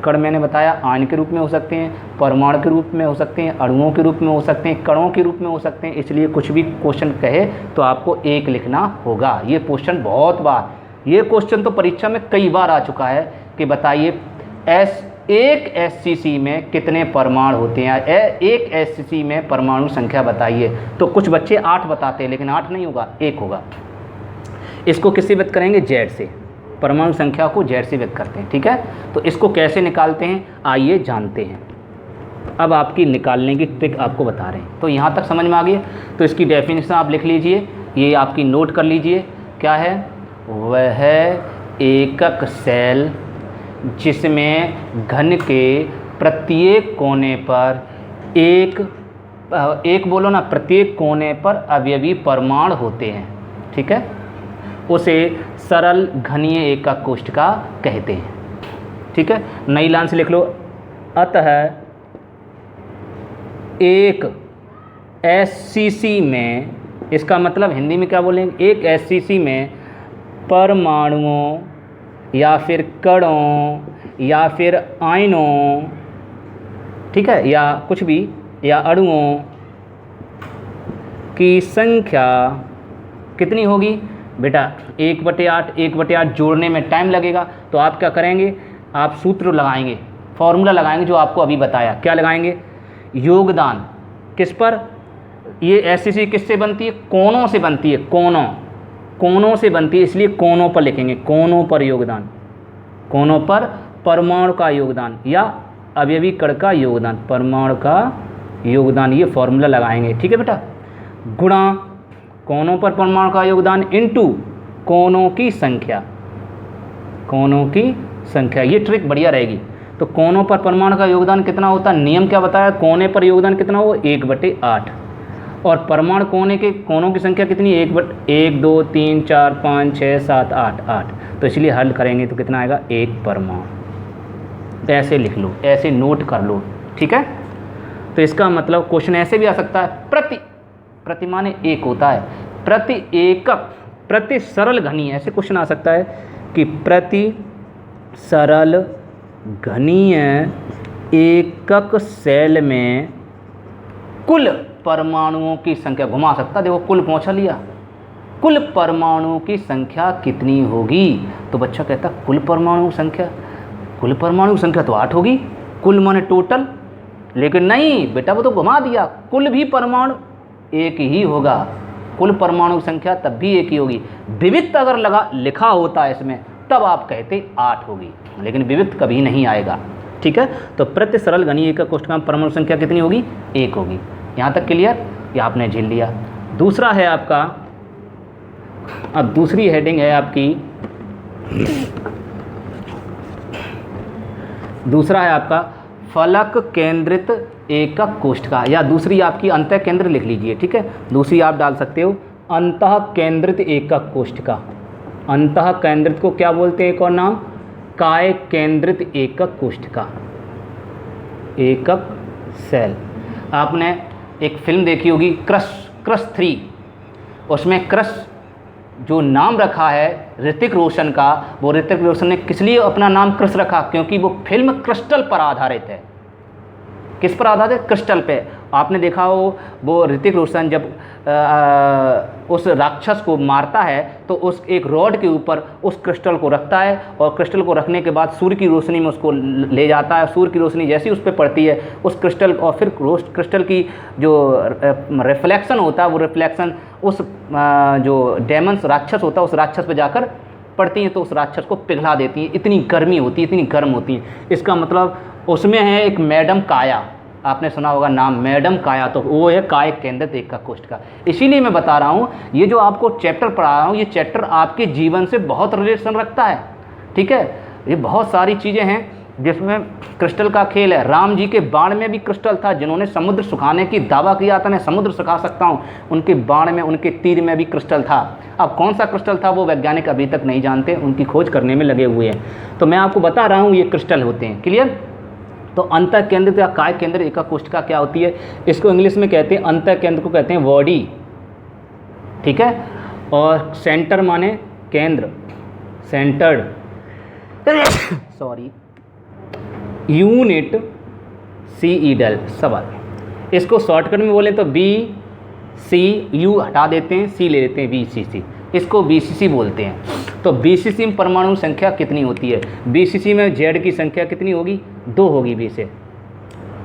कण मैंने बताया आयन के रूप में हो सकते हैं, परमाणु के रूप में हो सकते हैं, अणुओं के रूप में हो सकते हैं, कणों के रूप में हो सकते हैं। इसलिए कुछ भी क्वेश्चन कहे तो आपको 1 लिखना होगा। ये क्वेश्चन बहुत बार, ये क्वेश्चन तो परीक्षा में कई बार आ चुका है कि बताइए एक एससीसी में कितने परमाणु होते हैं, एक एससीसी में परमाणु संख्या बताइए। तो कुछ बच्चे 8 बताते हैं, लेकिन 8 नहीं होगा, 1 होगा। इसको किससे व्यक्त करेंगे, जेड से। परमाणु संख्या को जेड से व्यक्त करते हैं, ठीक है। तो इसको कैसे निकालते हैं आइए जानते हैं। अब आपकी निकालने की ट्रिक आपको बता रहे हैं। तो यहाँ तक समझ में आ गई। तो इसकी डेफिनेशन आप लिख लीजिए, ये आपकी नोट कर लीजिए। क्या है, वह एकक सेल जिसमें घन के प्रत्येक कोने पर एक बोलो ना, प्रत्येक कोने पर अवयवी परमाणु होते हैं, ठीक है, उसे सरल घनीय एकक कोष्ठिका कहते हैं, ठीक है। नई लाइन से लिख लो, अतः एक एससीसी में, इसका मतलब हिंदी में क्या बोलेंगे, एक एससीसी में परमाणुओं या फिर कणों या फिर आयनों, ठीक है, या कुछ भी, या अणुओं की संख्या कितनी होगी बेटा, 1/8। 1/8 जोड़ने में टाइम लगेगा, तो आप क्या करेंगे, आप सूत्र लगाएंगे, फॉर्मूला लगाएंगे जो आपको अभी बताया। क्या लगाएंगे, योगदान किस पर, ये एससीसी किससे बनती है, कोणों से बनती है, कोणों से बनती है, इसलिए कोणों पर लिखेंगे, कोणों पर योगदान, कोणों पर परमाणु का योगदान या अवयवी कण का योगदान, परमाणु का योगदान, ये फॉर्मूला लगाएंगे, ठीक है बेटा। गुणा कोणों पर परमाणु का योगदान इनटू कोणों की संख्या, कोणों की संख्या, ये ट्रिक बढ़िया रहेगी। तो कोणों पर परमाणु का योगदान कितना होता है, नियम क्या बताया, कोने पर योगदान कितना हो, 1/8, और परमाणु कोणों की संख्या कितनी, 1, 2, 3, 4, 5, 6, 7, 8। तो इसलिए हल करेंगे तो कितना आएगा, 1 परमाणु। ऐसे लिख लो, ऐसे नोट कर लो, ठीक है। तो इसका मतलब क्वेश्चन ऐसे भी आ सकता है, प्रति माने 1 होता है, प्रति एकक, प्रति सरल घनीय, ऐसे क्वेश्चन आ सकता है कि प्रति सरल घनीय एकक सेल में कुल परमाणुओं की संख्या, घुमा सकता, देखो कुल पहुंचा लिया, कुल परमाणुओं की संख्या कितनी होगी। तो बच्चा कहता कुल परमाणु संख्या, कुल परमाणु संख्या तो 8 होगी, कुल माने टोटल, लेकिन नहीं बेटा वो तो घुमा दिया, कुल भी परमाणु 1 ही होगा, कुल परमाणु संख्या तब भी 1 ही होगी। विविक्त अगर लिखा होता है इसमें तब आप कहते 8 होगी, लेकिन विविक्त कभी नहीं आएगा, ठीक है। तो प्रति सरल घनीय एकक कोष्ठक में परमाणु संख्या कितनी होगी, 1 होगी। यहाँ तक क्लियर, ये आपने झेल लिया। दूसरा है आपका, अब दूसरी हेडिंग है आपकी, दूसरा है आपका फलक केंद्रित एकक कोष्ठिका, या दूसरी आपकी अंतः केंद्र लिख लीजिए, ठीक है। दूसरी आप डाल सकते हो अंतः केंद्रित एकक कोष्ठिका। अंतः केंद्रित को क्या बोलते हैं, एक और नाम, काय केंद्रित एकक कोष्ठिका, एकक सेल। आपने एक फिल्म देखी होगी क्रश 3, उसमें क्रश जो नाम रखा है ऋतिक रोशन का, वो ऋतिक रोशन ने किस लिए अपना नाम क्रश रखा, क्योंकि वो फिल्म क्रिस्टल पर आधारित है। किस पर आधारित है, क्रिस्टल पे। आपने देखा हो वो ऋतिक रोशन जब उस राक्षस को मारता है तो उस एक रॉड के ऊपर उस क्रिस्टल को रखता है, और क्रिस्टल को रखने के बाद सूर्य की रोशनी में उसको ले जाता है। सूर्य की रोशनी जैसी उस पर पड़ती है उस क्रिस्टल, और फिर क्रिस्टल की जो रिफ्लेक्शन होता है, वो रिफ्लेक्शन उस जो डेमंस राक्षस होता है उस राक्षस पर जाकर पड़ती है, तो उस राक्षस को पिघला देती है। इतनी गर्मी होती है, इतनी गर्म होती है। इसका मतलब उसमें है एक मैडम काया, आपने सुना होगा नाम मैडम काया, तो वो है काय केंद्रित एकक कोष्ठिका। इसीलिए मैं बता रहा हूँ, ये जो आपको चैप्टर पढ़ा रहा हूँ, ये चैप्टर आपके जीवन से बहुत रिलेशन रखता है, ठीक है। ये बहुत सारी चीज़ें हैं जिसमें क्रिस्टल का खेल है। राम जी के बाण में भी क्रिस्टल था, जिन्होंने समुद्र सुखाने की दावा किया था, मैं समुद्र सुखा सकता हूँ, उनके बाण में, उनके तीर में भी क्रिस्टल था। अब कौन सा क्रिस्टल था वो वैज्ञानिक अभी तक नहीं जानते, उनकी खोज करने में लगे हुए हैं। तो मैं आपको बता रहा हूँ ये क्रिस्टल होते हैं। क्लियर? तो अंतः केंद्रित या काय केंद्र एका कोशिका क्या होती है? इसको इंग्लिश में कहते हैं, अंतः केंद्र को कहते हैं बॉडी, ठीक है। और सेंटर माने केंद्र, सेंटर्ड, सॉरी, यूनिट, सीईडल सवाल। इसको शॉर्टकट में बोलें तो बी सी, यू हटा देते हैं, सी ले लेते हैं, BCC, इसको BCC बोलते हैं। तो BCC में परमाणु संख्या कितनी होती है? BCC में Z की संख्या कितनी होगी? 2 होगी। B से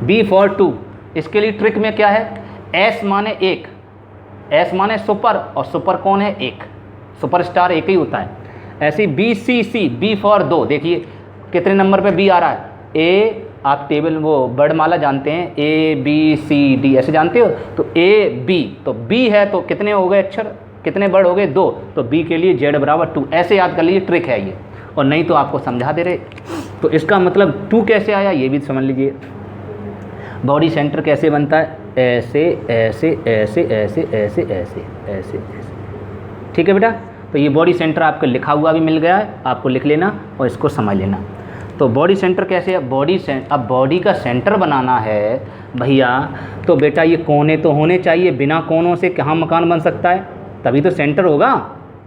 B फॉर 2। इसके लिए ट्रिक में क्या है? S माने 1, S माने सुपर, और सुपर कौन है? 1, सुपरस्टार एक ही होता है। ऐसे BCC, B फॉर 2। देखिए कितने नंबर पे B आ रहा है? A, आप टेबल वो वर्णमाला जानते हैं, ABCD ऐसे जानते हो, तो AB, तो B है तो कितने हो गए अक्षर, कितने वर्ड हो गए? 2, तो B के लिए Z बराबर 2, ऐसे याद कर लीजिए, ट्रिक है ये। और नहीं तो आपको समझा दे रहे, तो इसका मतलब 2 कैसे आया ये भी समझ लीजिए। बॉडी सेंटर कैसे बनता है? ऐसे ऐसे ऐसे ऐसे ऐसे ऐसे ऐसे ऐसे, ठीक है बेटा। तो ये बॉडी सेंटर आपको लिखा हुआ भी मिल गया है, आपको लिख लेना और इसको समझ लेना। तो बॉडी सेंटर कैसे है? अब बॉडी का सेंटर बनाना है भैया, तो बेटा ये कोने तो होने चाहिए, बिना कोनों से कहाँ मकान बन सकता है? तभी तो सेंटर होगा।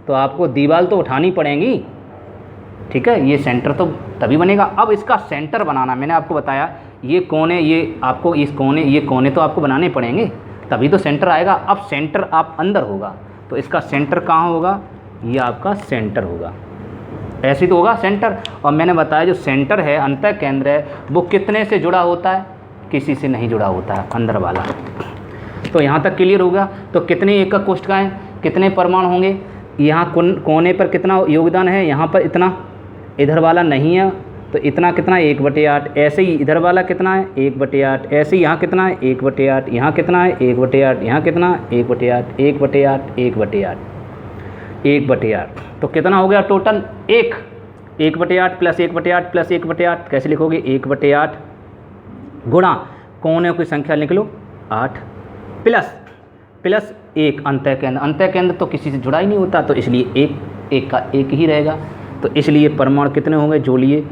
तो आपको दीवार तो उठानी पड़ेगी, ठीक है, ये सेंटर तो तभी बनेगा। अब इसका सेंटर बनाना, मैंने आपको बताया ये कोने, ये आपको इस कोने, ये कोने तो आपको बनाने पड़ेंगे, तभी तो सेंटर आएगा। अब सेंटर आप अंदर होगा, तो इसका सेंटर कहाँ होगा? ये आपका सेंटर होगा, ऐसे तो होगा सेंटर। और मैंने बताया जो सेंटर है, अंतः केंद्र है, वो कितने से जुड़ा होता है? किसी से नहीं जुड़ा होता है, अंदर वाला। तो यहाँ तक क्लियर होगा। तो कितने एकक कोशिकाएं, कितने परमाणु होंगे? यहाँ कोने पर कितना योगदान है? यहाँ पर इतना, इधर वाला नहीं है तो इतना, कितना? 1/8। ऐसे ही इधर वाला कितना है? 1/8। ऐसे ही यहाँ कितना है? 1/8। यहाँ कितना है? 1/8। यहाँ कितना? 1/8, 1/8, 1/8, 1/8। तो कितना हो गया टोटल? 1, 1/8 प्लस 1/8 प्लस 1/8 कैसे लिखोगे? 1/8 गुणा कोने की संख्या लिख लो 8 प्लस 1 अंतः केंद्र। अंतः केंद्र तो किसी से जुड़ा ही नहीं होता, तो इसलिए 1 का 1 ही रहेगा। तो इसलिए परमाणु कितने होंगे? जो लिए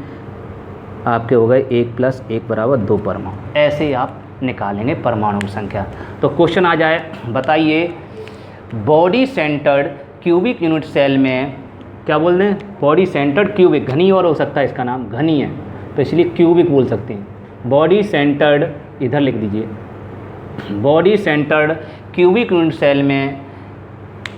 आपके हो गए 1 + 1 बराबर 2 परमाणु। ऐसे आप निकालेंगे परमाणु संख्या। तो क्वेश्चन आ जाए, बताइए body centred cubic unit cell में क्या बोल दें? बॉडी सेंटर्ड क्यूबिक, घनी और हो सकता है, इसका नाम घनी है तो इसलिए क्यूबिक बोल सकते हैं। बॉडी सेंटर्ड, इधर लिख दीजिए, body centred cubic unit cell में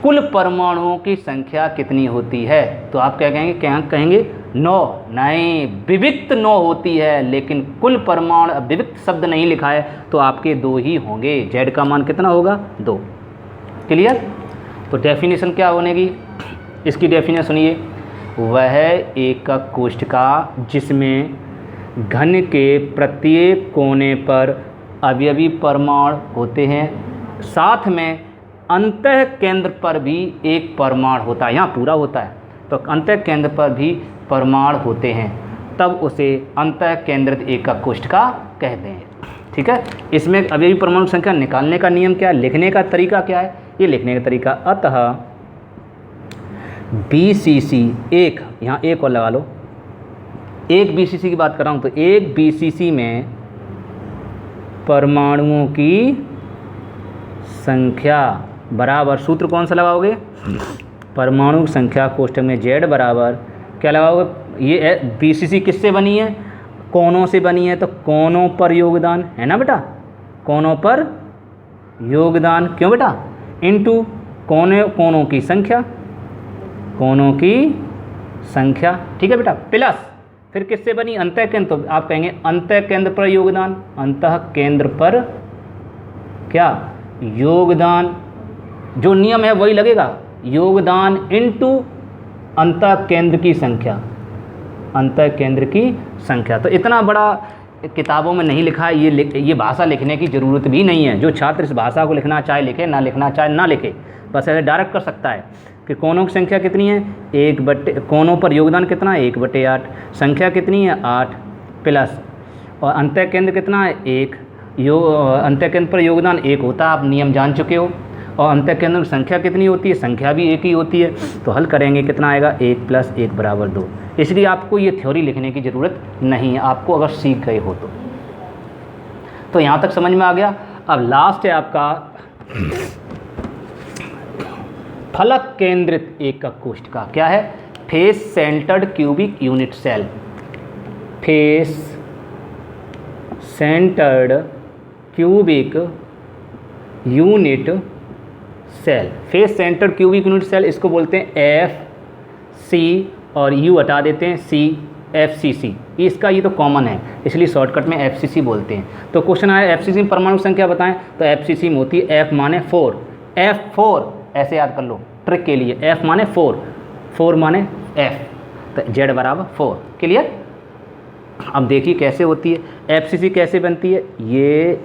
कुल परमाणुओं की संख्या कितनी होती है? तो आप क्या कहेंगे? क्या कहेंगे? 9। नहीं, विविक्त 9 होती है, लेकिन कुल परमाणु, विविक्त शब्द नहीं लिखा है तो आपके 2 ही होंगे। Z का मान कितना होगा? 2। क्लियर? तो डेफिनेशन क्या बनेगी इसकी? डेफिनेशन सुनिए, वह एकक कोशिका जिसमें घन के प्रत्येक कोने पर अवयवी परमाणु होते हैं, साथ में अंतः केंद्र पर भी एक परमाणु होता है। यहाँ पूरा होता है, तो अंतः केंद्र पर भी परमाणु होते हैं, तब उसे अंतः केंद्रित एकक कोशिका कहते हैं। ठीक है, इसमें अवयवी परमाणु संख्या निकालने का नियम क्या है? लिखने का तरीका क्या है? ये लिखने का तरीका, अतः BCC 1, यहाँ 1 और लगा लो, 1 BCC की बात कर रहा हूँ, तो 1 BCC में परमाणुओं की संख्या बराबर, सूत्र कौन सा लगाओगे? परमाणु संख्या कोष्ठक में Z बराबर क्या लगाओगे? ये BCC किससे बनी है? कोनों से बनी है, तो कोनों पर योगदान है ना बेटा, कोनों पर योगदान, क्यों बेटा? इनटू कोनों की संख्या, कोनों की संख्या, ठीक है बेटा, प्लस फिर किससे बनी? अंतः केंद्र, तो आप कहेंगे अंतः केंद्र पर योगदान, अंतः केंद्र पर क्या योगदान, जो नियम है वही लगेगा, योगदान इनटू अंतः केंद्र की संख्या, अंतः केंद्र की संख्या। तो इतना बड़ा किताबों में नहीं लिखा है, ये भाषा लिखने की ज़रूरत भी नहीं है। जो छात्र इस भाषा को लिखना चाहे लिखे, ना लिखना चाहे ना लिखे, बस ऐसे डायरेक्ट कर सकता है कि कोनों की संख्या कितनी है? कोनों पर योगदान कितना है? 1/8। संख्या कितनी है? 8। प्लस और अंतः केंद्र कितना है 1, अंतः केंद्र पर योगदान 1 होता है, आप नियम जान चुके हो। और अंतः केंद्र की संख्या कितनी होती है, संख्या भी 1 ही होती है। तो हल करेंगे कितना आएगा 1 + 1 = 2। इसलिए आपको ये थ्योरी लिखने की ज़रूरत नहीं है, आपको अगर सीख गए हो तो यहाँ तक समझ में आ गया। अब लास्ट है आपका फलक केंद्रित एकक कोष्ठिका। क्या है, face centred cubic unit cell. Face centred cubic unit cell. Face centred cubic unit cell, इसको बोलते हैं FC और U हटा देते हैं C, FCC। इसका ये तो कॉमन है, इसलिए शॉर्टकट में FCC बोलते हैं। तो क्वेश्चन आया FCC में परमाणु संख्या बताएं, तो FCC में होती है F माने 4, F4 ऐसे याद कर लो ट्रिक के लिए। F माने 4, 4 माने F, तो Z = 4। क्लियर। अब देखिए कैसे होती है FCC, कैसे बनती है। ये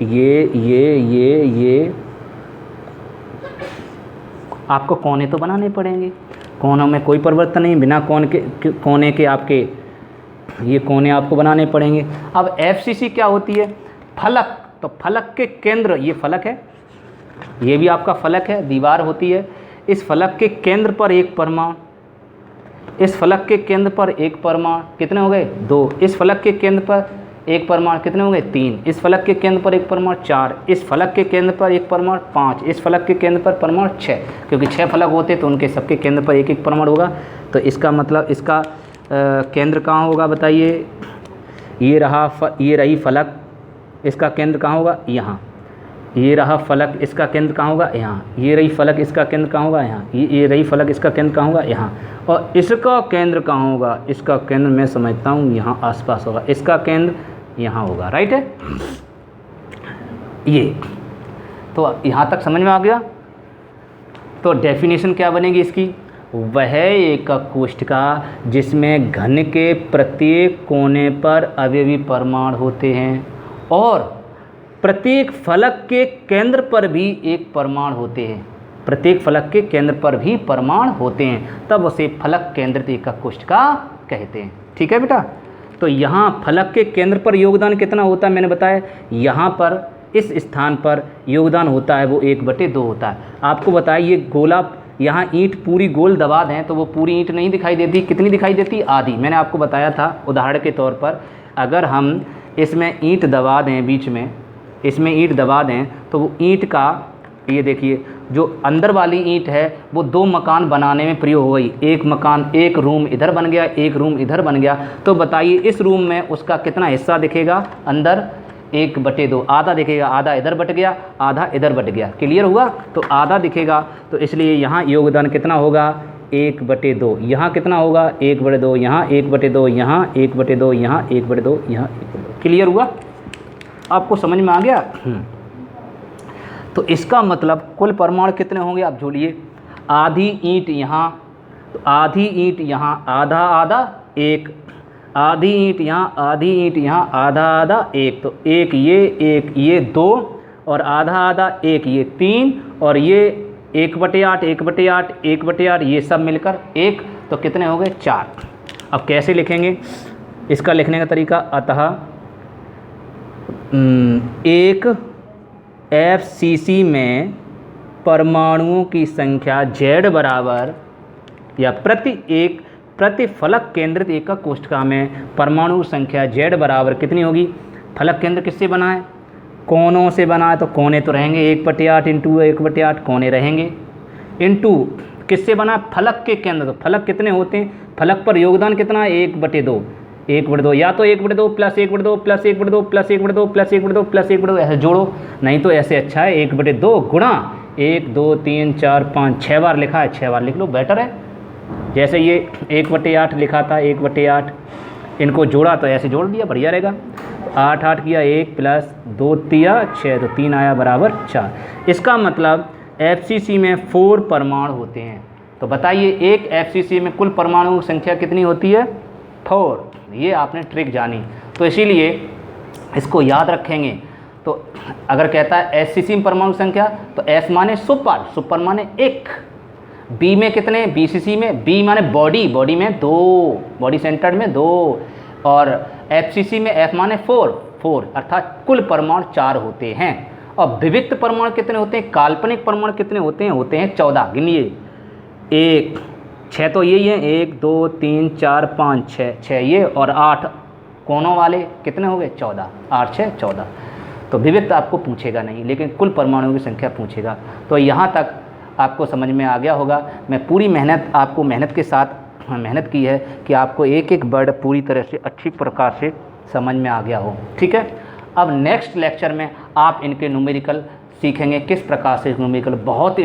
आपको कोने तो बनाने पड़ेंगे, कोनों में कोई परिवर्तन नहीं, बिना कोने के आपके ये कोने आपको बनाने पड़ेंगे। अब FCC क्या होती है, फलक। तो फलक के केंद्र, ये फलक है, ये भी आपका फलक है, दीवार होती है। इस फलक के केंद्र पर एक परमाणु, इस फलक के केंद्र पर एक परमाणु, कितने हो गए 2। इस फलक के केंद्र पर एक परमाणु, कितने हो गए 3। इस फलक के केंद्र पर एक परमाणु 4। इस फलक के केंद्र पर एक परमाणु 5। इस फलक के केंद्र पर परमाणु 6। क्योंकि 6 फलक होते तो उनके सबके केंद्र पर एक एक परमाणु होगा। तो इसका मतलब इसका केंद्र कहाँ होगा बताइए। ये रही फलक, इसका केंद्र कहाँ होगा, यहाँ। ये रहा फलक, इसका केंद्र कहाँ होगा, यहाँ। ये रही फलक, इसका केंद्र कहाँ होगा, यहाँ। ये रही फलक, इसका केंद्र कहाँ होगा, यहाँ। और इसका केंद्र कहाँ होगा, इसका केंद्र मैं समझता हूँ यहाँ आसपास होगा, इसका केंद्र यहाँ होगा। राइट है। ये तो यहाँ तक समझ में आ गया। तो डेफिनेशन क्या बनेगी इसकी, वह एकक कोष्ठिका जिसमें घन के प्रत्येक कोने पर अवयवी परमाणु होते हैं और प्रत्येक फलक के केंद्र पर भी एक परमाणु होते हैं। प्रत्येक फलक के केंद्र पर भी परमाणु होते हैं, तब उसे फलक केंद्रित एकक कोष्ठिका कहते हैं। ठीक है बेटा। तो यहाँ फलक के केंद्र पर योगदान कितना होता है मैंने बताया, यहाँ पर इस स्थान पर योगदान होता है वो 1/2 होता है। आपको बताइए ये गोला, यहाँ ईंट पूरी गोल दबा दें तो वो पूरी ईंट नहीं दिखाई देती, कितनी दिखाई देती, आधी। मैंने आपको बताया था उदाहरण के तौर पर, अगर हम इसमें ईंट दबा दें, बीच में इसमें ईंट दबा दें तो वो ईंट का, ये देखिए जो अंदर वाली ईंट है वो 2 मकान बनाने में प्रयोग हो गई। एक मकान, एक रूम इधर बन गया, एक रूम इधर बन गया। तो बताइए इस रूम में उसका कितना हिस्सा दिखेगा, अंदर 1/2, आधा दिखेगा, आधा इधर बट गया, आधा इधर बट गया। क्लियर हुआ। तो आधा दिखेगा, तो इसलिए यहाँ योगदान कितना होगा 1/2। यहाँ कितना होगा 1/2, यहाँ 1/2, यहाँ 1/2, यहाँ 1/2, यहाँ 1/2। क्लियर हुआ, आपको समझ में आ गया। तो इसका मतलब कुल परमाणु कितने होंगे आप जोड़िए, आधी ईंट यहाँ, तो आधी ईंट यहाँ, आधा आधा 1, आधी ईंट यहाँ, आधी ईंट यहाँ, आधा आधा 1, तो एक ये 2 और आधा आधा 1 ये 3 और ये 1/8, 1/8, 1/8 ये सब मिलकर 1, तो कितने हो गए 4। अब कैसे लिखेंगे, इसका लिखने का तरीका, अतः एक FCC में परमाणुओं की संख्या Z बराबर, या प्रति फलक केंद्रित एकक कोष्ठिका में परमाणु संख्या Z बराबर कितनी होगी। फलक केंद्र किससे बना है, कोनों से बना है, तो कोने तो रहेंगे 1/8 इंटू 1/8 कोने रहेंगे, इंटू किससे बना, फलक के केंद्र। तो फलक कितने होते हैं, फलक पर योगदान कितना है 1/2, 1/2, या तो 1/2 + 1/2 + 1/2 + 1/2 + 1/2 + 1/2 ऐसे जोड़ो, नहीं तो ऐसे अच्छा है 1/2 गुणा 1 2 3 4 5 6 बार लिखा है, 6 बार लिख लो, बेटर है। जैसे ये 1/8 लिखा था, 1/8 इनको जोड़ा तो ऐसे जोड़ दिया, बढ़िया रहेगा। 8 8 किया 1 + 2 किया 6, तो 3 आया बराबर 4। इसका मतलब FCC में 4 परमाणु होते हैं। तो बताइए एक FCC में कुल परमाणु संख्या कितनी होती है, 4। ये आपने ट्रिक जानी, तो इसीलिए इसको याद रखेंगे। तो अगर कहता है SCC में परमाणु संख्या, तो S माने सुपर माने 1, B में कितने, BCC में B माने बॉडी में 2, बॉडी सेंटर्ड में 2, और FCC में F माने 4 अर्थात कुल परमाणु 4 होते हैं। और विविक्त परमाणु कितने होते हैं, काल्पनिक परमाणु कितने होते हैं 14। गिनिए, 1 6 तो यही है, 1 2 3 4 5 6 ये, और 8 कोनों वाले कितने हो गए 14, 8 6 14। तो विविक्त आपको पूछेगा नहीं, लेकिन कुल परमाणुओं की संख्या पूछेगा। तो यहाँ तक आपको समझ में आ गया होगा। मैं पूरी मेहनत के साथ मेहनत की है कि आपको एक एक वर्ड पूरी तरह से अच्छी प्रकार से समझ में आ गया हो। ठीक है, अब नेक्स्ट लेक्चर में आप इनके न्यूमेरिकल सीखेंगे, किस प्रकार से न्यूमेरिकल बहुत